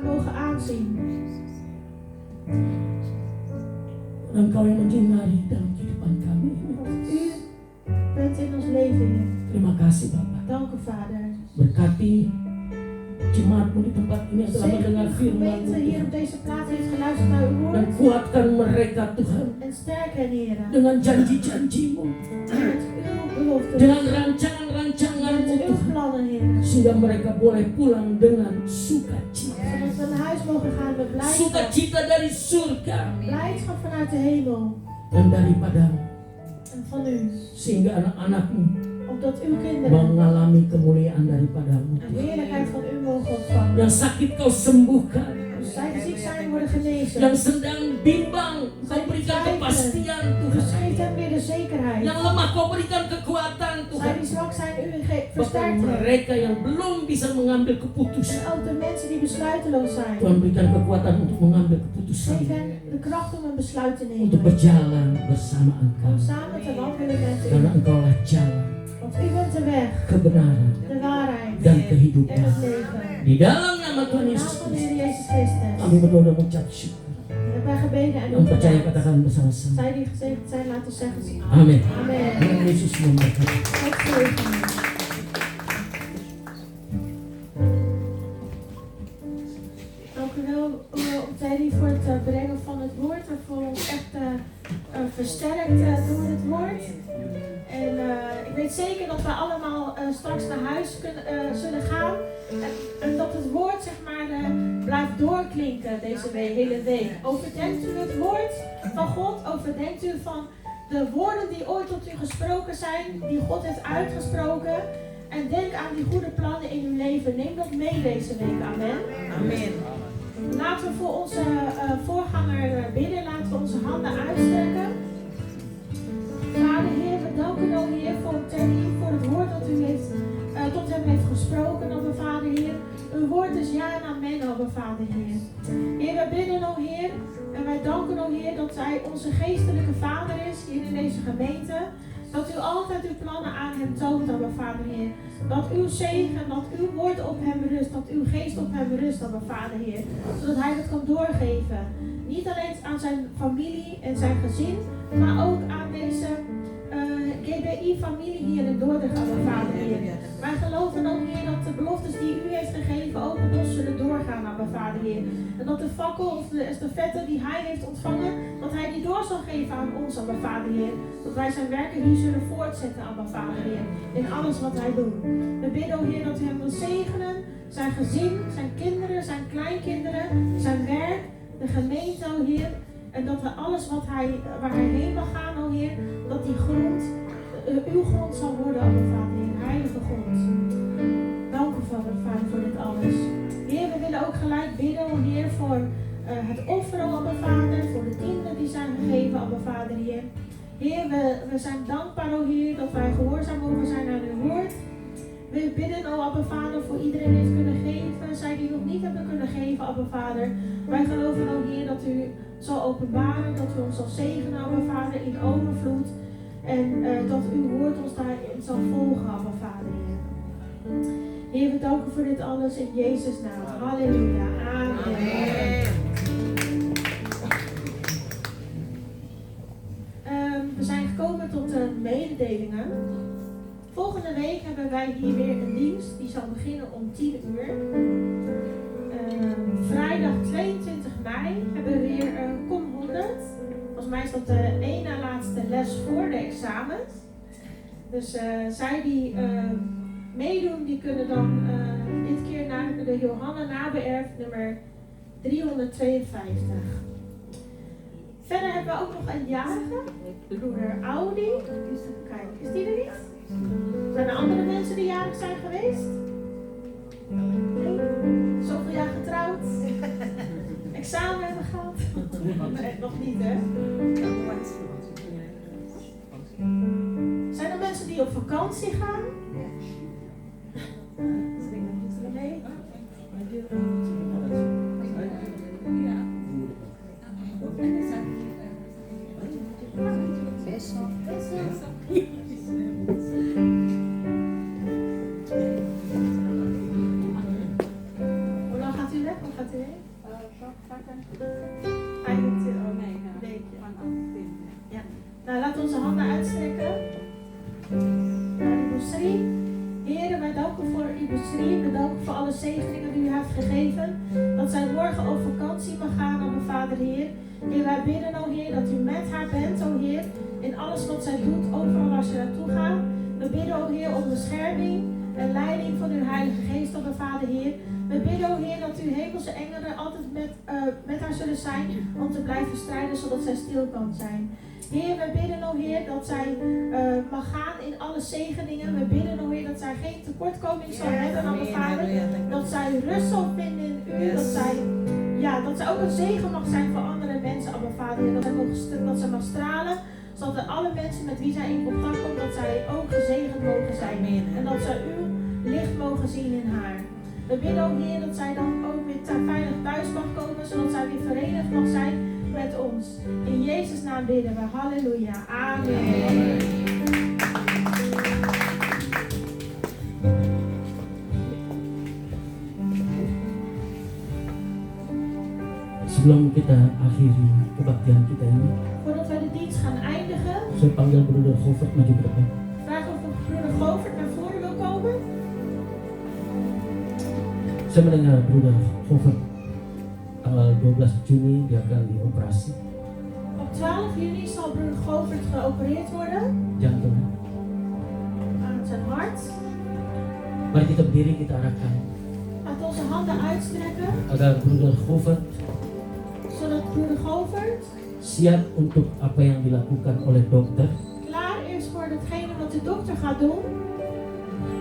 mogen aanzien. Engkau yang menyinari dalam kehidupan kami. Want u bent in ons leven, Heer. Terima kasih Bapa. Dank u, Vader. Berkati jemaat-Mu di tempat ini yang telah Zegen mendengar de firman-Mu gemeente hier Tuhan. op deze plaats heeft geluisterd naar uw Dan woord. kuatkan mereka Tuhan En sterk hen, Heer. dengan janji-janji-Mu, Met uw beloften. dengan rancangan-rancangan-Mu Met uw Tuhan, plannen, Heer. sehingga mereka boleh pulang dengan sukacita. Zodat we naar huis mogen gaan met blijdschap. Sukacita dari surga Blijdschap vanuit de hemel. dan daripadamu, En van u. sehingga anak-anak-Mu Opdat uw kinderen mengalami kemuliaan daripadamu. een heerlijkheid van u mogen ontvangen. Yang sakit Kau sembuhkan, Zij die ziek zijn worden genezen. yang sedang bimbang Kau berikan kepastian U Tuhan, geeft hem weer de zekerheid. yang lemah Kau berikan kekuatan Zij Tuhan. die zwak zijn, u Bahkan versterkt hen. mereka yang belum bisa mengambil En keputusan, ook de mensen die besluiteloos zijn. Tuhan berikan kekuatan untuk mengambil keputusan, Geef hen de kracht om een besluit te untuk nemen. berjalan bersama Engkau, Om samen te wandelen met karena u. Engkaulah jalan, Want u bent de weg, kebenaran, de waarheid dan en kehidupan. het leven. Di dalam nama Tuhan In de Yesus naam van de Kristus, Heer Jezus Christus. kami berdoa dan mengucap syukur. Hebben wij gebeden en Yang percaya opgedaan. katakan bersama-sama. Zij die gezegend zijn, laten zeggen. Amin. Amen. Tuhan Yesus memberkati. God zegen u. Dank u wel, Teddy, voor het brengen van het woord. We voelen ons echt versterkt door het woord. En ik weet zeker dat we allemaal straks naar huis zullen gaan. En dat het woord, zeg maar, blijft doorklinken deze hele week. Overdenkt u het woord van God? Overdenkt u van de woorden die ooit tot u gesproken zijn, die God heeft uitgesproken? En denk aan die goede plannen in uw leven. Neem dat mee deze week. Amen. Amen. Laten we voor onze voorganger bidden. Laten we onze handen uitstrekken. Vader Heer, we danken u, Heer, voor Teddy, voor het woord dat u heeft, tot hem heeft gesproken, Abba Vader Heer. Uw woord is ja en amen, Abba Vader Heer. Heer, wij bidden, o Heer, en wij danken, o Heer, dat hij onze geestelijke vader is hier in deze gemeente. Dat u altijd uw plannen aan hem toont, Abba Vader Heer. Dat uw zegen, dat uw woord op hem rust, dat uw geest op hem rust, Abba Vader Heer. Zodat hij dat kan doorgeven. Niet alleen aan zijn familie en zijn gezin, maar ook aan deze GBI-familie hier in Dordrecht, Abba Vader Heer. Wij geloven ook, Heer, dat de beloftes die u heeft gegeven ook op ons zullen doorgaan, Abba Vader Heer. En dat de fakkel of de estafette die hij heeft ontvangen, dat hij die door zal geven aan ons, Abba Vader Heer. Dat wij zijn werken hier zullen voortzetten, Abba Vader Heer. In alles wat wij doen. We bidden, o Heer, dat u hem wil zegenen. Zijn gezin, zijn kinderen, zijn kleinkinderen, zijn werk, de gemeente, o Heer. En dat we alles waar hij heen mag gaan, o Heer, dat die grond uw grond zal worden, Abba Vader Heer. Heilige grond. Dank u, Vader, voor dit alles. Heer, we willen ook gelijk bidden, o Heer, voor het offer, o Abba Vader, voor de tienden die zijn gegeven, Abba Vader Heer. Heer, we zijn dankbaar, o Heer, dat wij gehoorzaam mogen zijn aan uw woord. We bidden, o Abba Vader, voor iedereen die heeft kunnen geven, zij die nog niet hebben kunnen geven, Abba Vader. Wij geloven, o Heer, dat u zal openbaren, dat u ons zal zegenen, Abba Vader, in overvloed. En dat uw woord ons daarin zal volgen, Abba Vader, Heer. Heer, we danken voor dit alles in Jezus' naam. Halleluja. Amen. We zijn gekomen tot de mededelingen. Volgende week hebben wij hier weer een dienst. Die zal beginnen om 10 uur. Vrijdag 22 mei hebben we weer Kom 100. Volgens mij is dat de één na laatste les voor de examens. Dus zij die meedoen, die kunnen dan dit keer naar de Johanna Nabeerf nummer 352. Verder hebben we ook nog een jarige, broeder Audi. Kijk, is die er niet? Zijn er andere mensen die jarig zijn geweest? Nee? Zoveel jaar getrouwd? Examen hebben gehad? Nee, nog niet, hè? Zijn er mensen die op vakantie gaan? Nee? Hoe lang gaat u weg? Hoe gaat u heen? Ja. Nou, laat onze handen uitstrekken naar Ibusri. Heren, wij danken voor Ibusri. We danken voor alle zegeningen die u heeft gegeven. Dat zij morgen op vakantie mag gaan, o mijn Vader Heer. Heer, wij bidden, o Heer, dat u met haar bent, o Heer. In alles wat zij doet, overal waar ze naartoe gaat. We bidden, o Heer, om bescherming en leiding van uw Heilige Geest, o mijn Vader Heer. We bidden, o Heer, dat uw hemelse engelen altijd met haar zullen zijn om te blijven strijden, zodat zij stil kan zijn. Heer, we bidden, o Heer, dat zij mag gaan in alle zegeningen. We bidden, o Heer, dat zij geen tekortkoming zal hebben, o mijn Vader. Dat zij rust zal vinden in u, dat zij ook een zegen mag zijn voor andere mensen, o mijn Vader. Dat zij mag stralen, zodat alle mensen met wie zij in contact komt, dat zij ook gezegend mogen zijn. En dat zij uw licht mogen zien in haar. We bidden, o Heer, dat zij dan ook weer veilig thuis mag komen, zodat zij weer verenigd mag zijn met ons. In Jezus' naam bidden we. Halleluja. Amen. Sebelum kita akhiri kebaktian kita ini, Voordat wij de dienst gaan eindigen, saya panggil Bruder Govert maju ke depan. vraag of broeder Govert naar voren wil komen. Saya mendengar Bruder Govert tanggal 12 Juni dia akan dioperasi Op 12 juni zal broeder Govert geopereerd worden jantung. aan zijn hart. Mari kita berdiri, kita arahkan Laat onze handen uitstrekken, agar Bruder Govert zodat broeder Govert siap untuk apa yang dilakukan oleh dokter. klaar is voor hetgene wat de dokter gaat doen.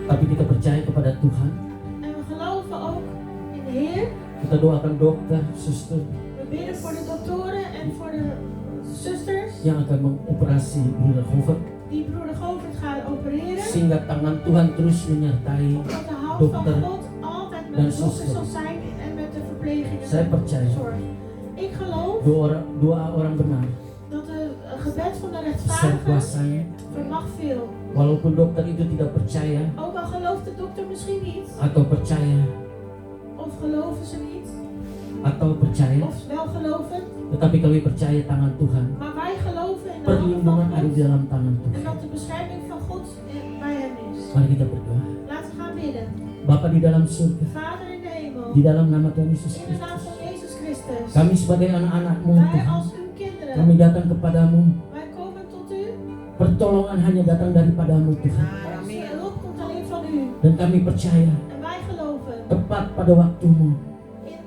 Tapi kita percaya kepada Tuhan. En we geloven ook in de Heer. Kita doakan dokter, suster We bidden voor de doktoren en voor de zusters yang akan mengoperasi Bruder Govert, die broeder Govert gaan opereren. sehingga tangan Tuhan terus menyertai Dat de hand dokter. van God altijd met dan de dokter zuster. zal zijn en met de verplegingen Saya percaya zorg. Ik geloof doa orang benar dat het gebed van de besar rechtvaardige kuasanya de macht veel. Walaupun dokter itu tidak percaya Ook al gelooft de dokter misschien niet, atau percaya of geloven ze niet, atau percaya, of wel geloven, tetapi kami percaya tangan Tuhan, maar wij geloven in de handen perlindungan van ada di God dalam tangan en Tuhan. dat de bescherming van God bij hem is. Mari kita berdoa. Laten we gaan bidden. Bapa di dalam surga, Vader in de hemel, di dalam nama Tuhan Yesus in de naam Kristus, van Jezus Christus, kami sebagai anak-anak-Mu wij Tuhan, als uw kinderen, kami datang kepadamu. wij komen tot u. Pertolongan hanya datang daripadamu Tuhan. Onze hulp komt alleen van u. Dan kami percaya En wij geloven tepat pada waktumu, in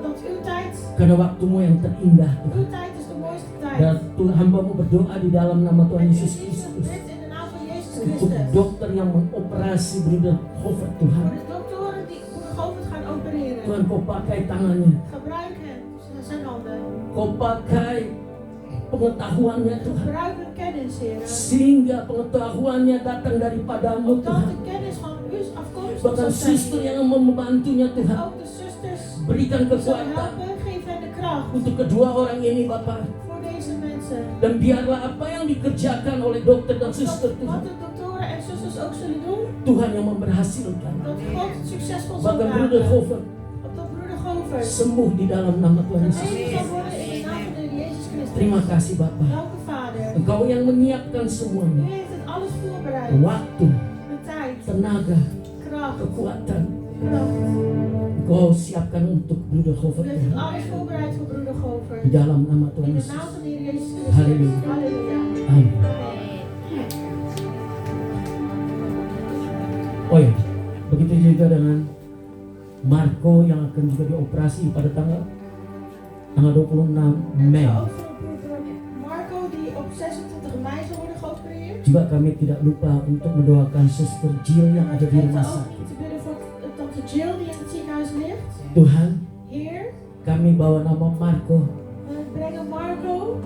dat uw tijd, karena waktumu yang terindah uw Tuhan. tijd is de mooiste Dan tijd. Tuhan hamba-Mu berdoa di dalam nama Tuhan En Yesus Jezus Kristus bidt in de naam van Jezus untuk Christus. dokter yang mengoperasi broeder Govert Tuhan. Voor de doktoren die broeder Govert gaan opereren. Tuhan kau pakai tangannya, Gebruik hem, zijn handen. kau pakai pengetahuannya Tuhan, Gebruik hun kennis, Heer. sehingga pengetahuannya datang daripadamu Opdat Tuhan. de kennis van u afkomstig Bahkan zal zijn. suster yang membantunya En Tuhan, ook de zusters berikan die zullen kekuatan helpen, geef hen de kracht untuk kedua orang ini Bapak. voor deze mensen. Dan biarlah apa yang dikerjakan oleh dokter dan suster Wat Tuhan, de doktoren en zusters ook zullen doen, Tuhan yang memberhasilkan. dat God succesvol zal Bahkan broeder maken. Govert Opdat broeder Govert sembuh di dalam nama Tuhan Yesus. genezen zal worden in de naam van de Heer Jezus Christus. Terima kasih Bapak. Dank u, Vader. Engkau yang menyiapkan U semuanya. heeft het alles voorbereid. Waktu, De tijd, tenaga, kracht, kekuatan. kracht. Engkau siapkan untuk broeder U Govert heeft het Tuhan. alles voorbereid voor broeder Govert. Di dalam nama Tuhan In de Yesus. naam van de Heer Jezus Christus. Halleluja. Halleluja. Amin. Oh ya, begitu juga dengan Marco yang akan juga dioperasi pada tanggal 26 Mei. Ook voor broeder Marco die op 26 mei zal worden geopereerd. Juga kami tidak lupa untuk mendoakan Suster Jill yang ada di rumah Ook sakit. te bidden voor tante Jill die in het ziekenhuis ligt. Tuhan, Heer, kami bawa nama Marco. we brengen Marco.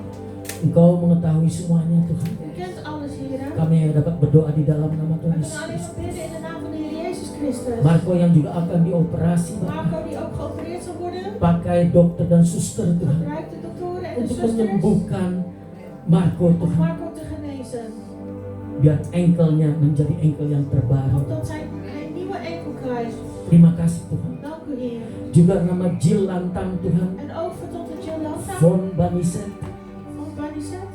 Engkau mengetahui semuanya Tuhan. U kent alles, Heer. Kami yang dapat berdoa di dalam nama We Tuhan kunnen Yesus alleen Kristus. maar bidden in de naam van de Heer Jezus Christus. Marco yang juga akan dioperasi Bapak. Marco die ook geopereerd zal worden. Pakai dokter dan suster Tuhan Gebruik de doktoren en de untuk zusters menyembuhkan Marco om Tuhan. Marco te genezen. Biar engkelnya menjadi engkel yang terbaru. Opdat hij een nieuwe enkel krijgt. Terima kasih Tuhan. Dank u, Heer. Juga nama Jill Lantang Tuhan, En ook voor tante Jill Lanta Von Baniset van Baniset,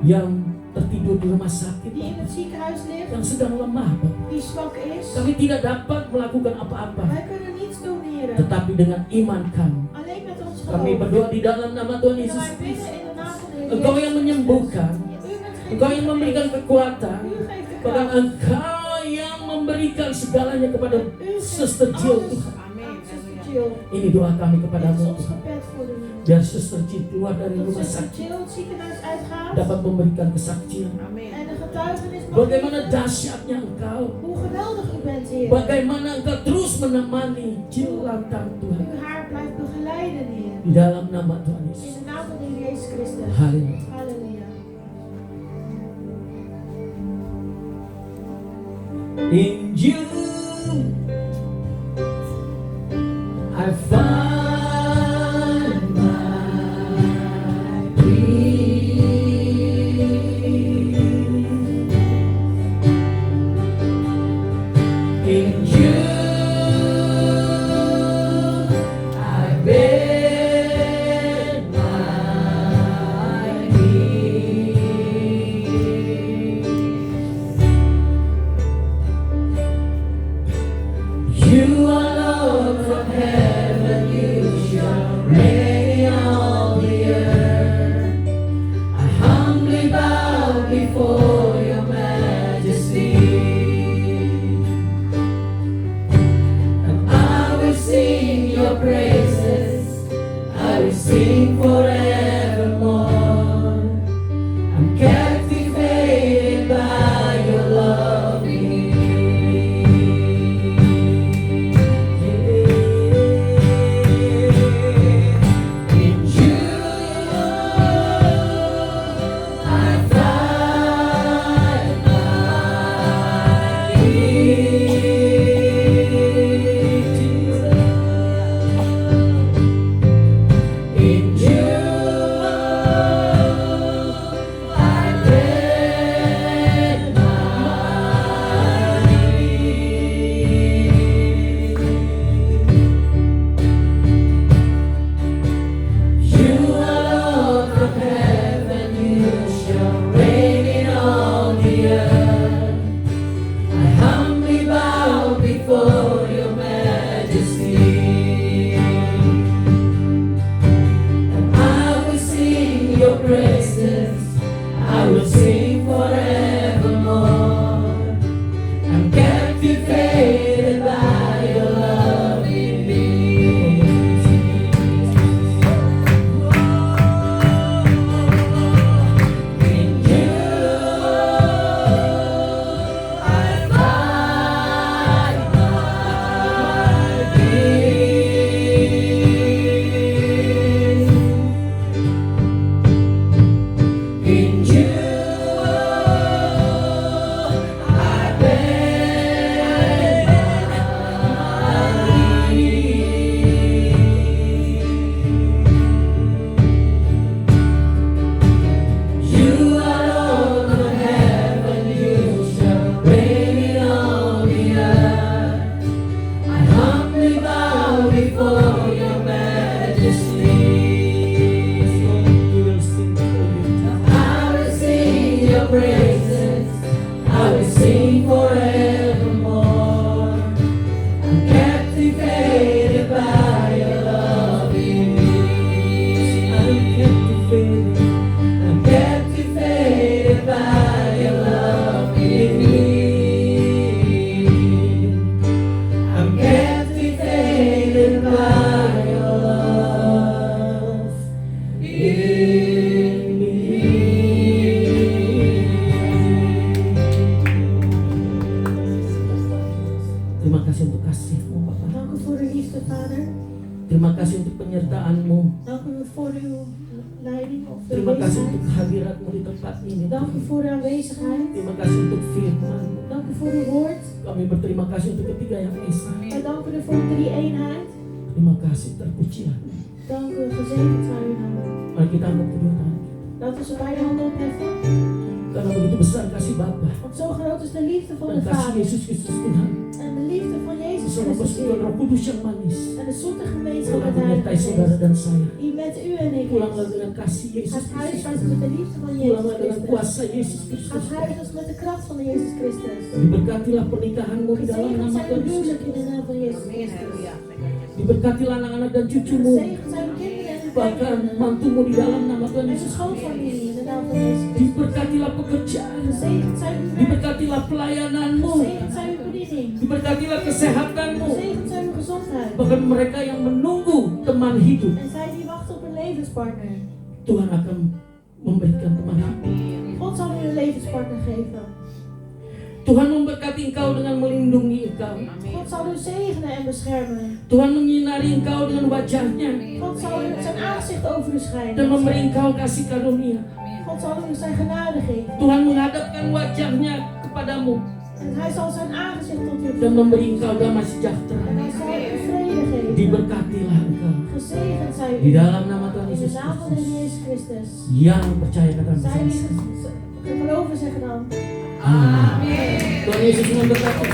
yang tertidur di rumah sakit die in Bapak, het ziekenhuis ligt, yang sedang lemah Bapak. die zwak is. Kami tidak dapat melakukan apa-apa, Wij kunnen niets doen, Heer. tetapi dengan iman kami, Alleen met ons kami geloof. berdoa di dalam nama Tuhan En Yesus wij bidden Kristus. in de naam van de Heer Engkau Jezus yang Christus. menyembuhkan, U bent Engkau yang memberikan kekuatan, U geeft de bahkan kracht. Engkau yang memberikan segalanya kepada U geeft Suster Jill alles Tuhan. aan Zuster Jill. Ini doa kami Dit is kepadamu ons Tuhan. gebed voor u. Biar Suster Jill keluar dari Dat rumah Zuster sakit Jill het ziekenhuis uitgaat dapat memberikan kesaksian. en de getuigenis mag Bagaimana geven dahsyatnya Engkau, hoe geweldig u bent, Heer. bagaimana Engkau terus menemani Jill Lantang Tuhan. U haar blijft begeleiden, Heer. Di dalam nama Tuhan In Yesus. de naam van de Heer Jezus Christus. Haleluya. Halleluja. In you I find my peace. In you I bend my knees. You are Lord from heaven, you sing forevermore. I'm captivated by your love in me. I'm captivated by your love in me. I'm captivated by your love in me. Terima kasih untuk kasih-Mu, Bapak. Dank u voor uw liefde, Vader. Terima kasih untuk penyertaan-Mu. Dank u voor uw leiding of uw Terima kasih untuk wijsheid. kehadirat-Mu di tempat ini. Dank u voor uw aanwezigheid. Terima kasih untuk firman. Dank u voor uw woord. Kami berterima kasih untuk ketiga yang esa. En dank u voor de drie-eenheid. Terima kasih, terpujilah. Dank u, gezegend zij uw naam. Mari kita angkat kedua tangan. Laten we ze beide handen opheffen. Karena begitu besar kasih Bapa Want zo groot is de liefde van dan de kasih Vader. Yesus Kristus Tuhan. En de liefde van Jezus Bersama Christus persekutuan Heer. Roh Kudus yang manis. En de zoete gemeenschap Telah met de menyertai Heilige saudara Geest. dan saya. Die met u en ik Pulanglah is. dengan kasih Yesus Gaat Kristus. huisvesten met de liefde van Jezus Pulanglah dengan Christus. kuasa Yesus Kristus. Gaat huisvesten met de kracht van Jezus Christus. Diberkatilah pernikahanmu di dalam Gezegend nama zijn Tuhan uw Yesus. huwelijk in de naam van Jezus Christus. Diberkatilah anak-anak dan cucumu. Gezegend zijn uw kinderen en uw Bahkan kleinkinderen. mantumu di dalam nama Tuhan En uw Yesus. schoonfamilie in de naam van Jezus Christus. Diberkatilah pekerjaan. Gezegend zijn uw werk. Diberkatilah pelayananmu. Gezegend zijn uw bediening. Diberkatilah kesehatanmu. Gezegend zijn uw gezondheid. Bahkan mereka yang menunggu teman hidup, En zij die wachten op een levenspartner. Tuhan akan memberikan teman hidup. God zal u een levenspartner geven. Tuhan memberkati engkau dengan melindungi engkau. God zal u zegenen en beschermen. Tuhan menyinari engkau dengan wajahnya God zal u zijn aanzicht over u dan schijnen. memberi engkau kasih karunia. God zal u zijn genade geven. Tuhan menghadapkan wajahnya kepadamu En hij zal zijn aangezicht tot u dan voeren. memberi engkau damai sejahtera. En hij zal u vrede geven. Diberkatilah engkau Gezegend zij di u. dalam nama Tuhan In de Yesus naam van de Kristus. Heer Jezus Christus. Yang percaya katakan Zij die bersama. geloven zeggen dan. Amin. Tuhan Yesus memberkati.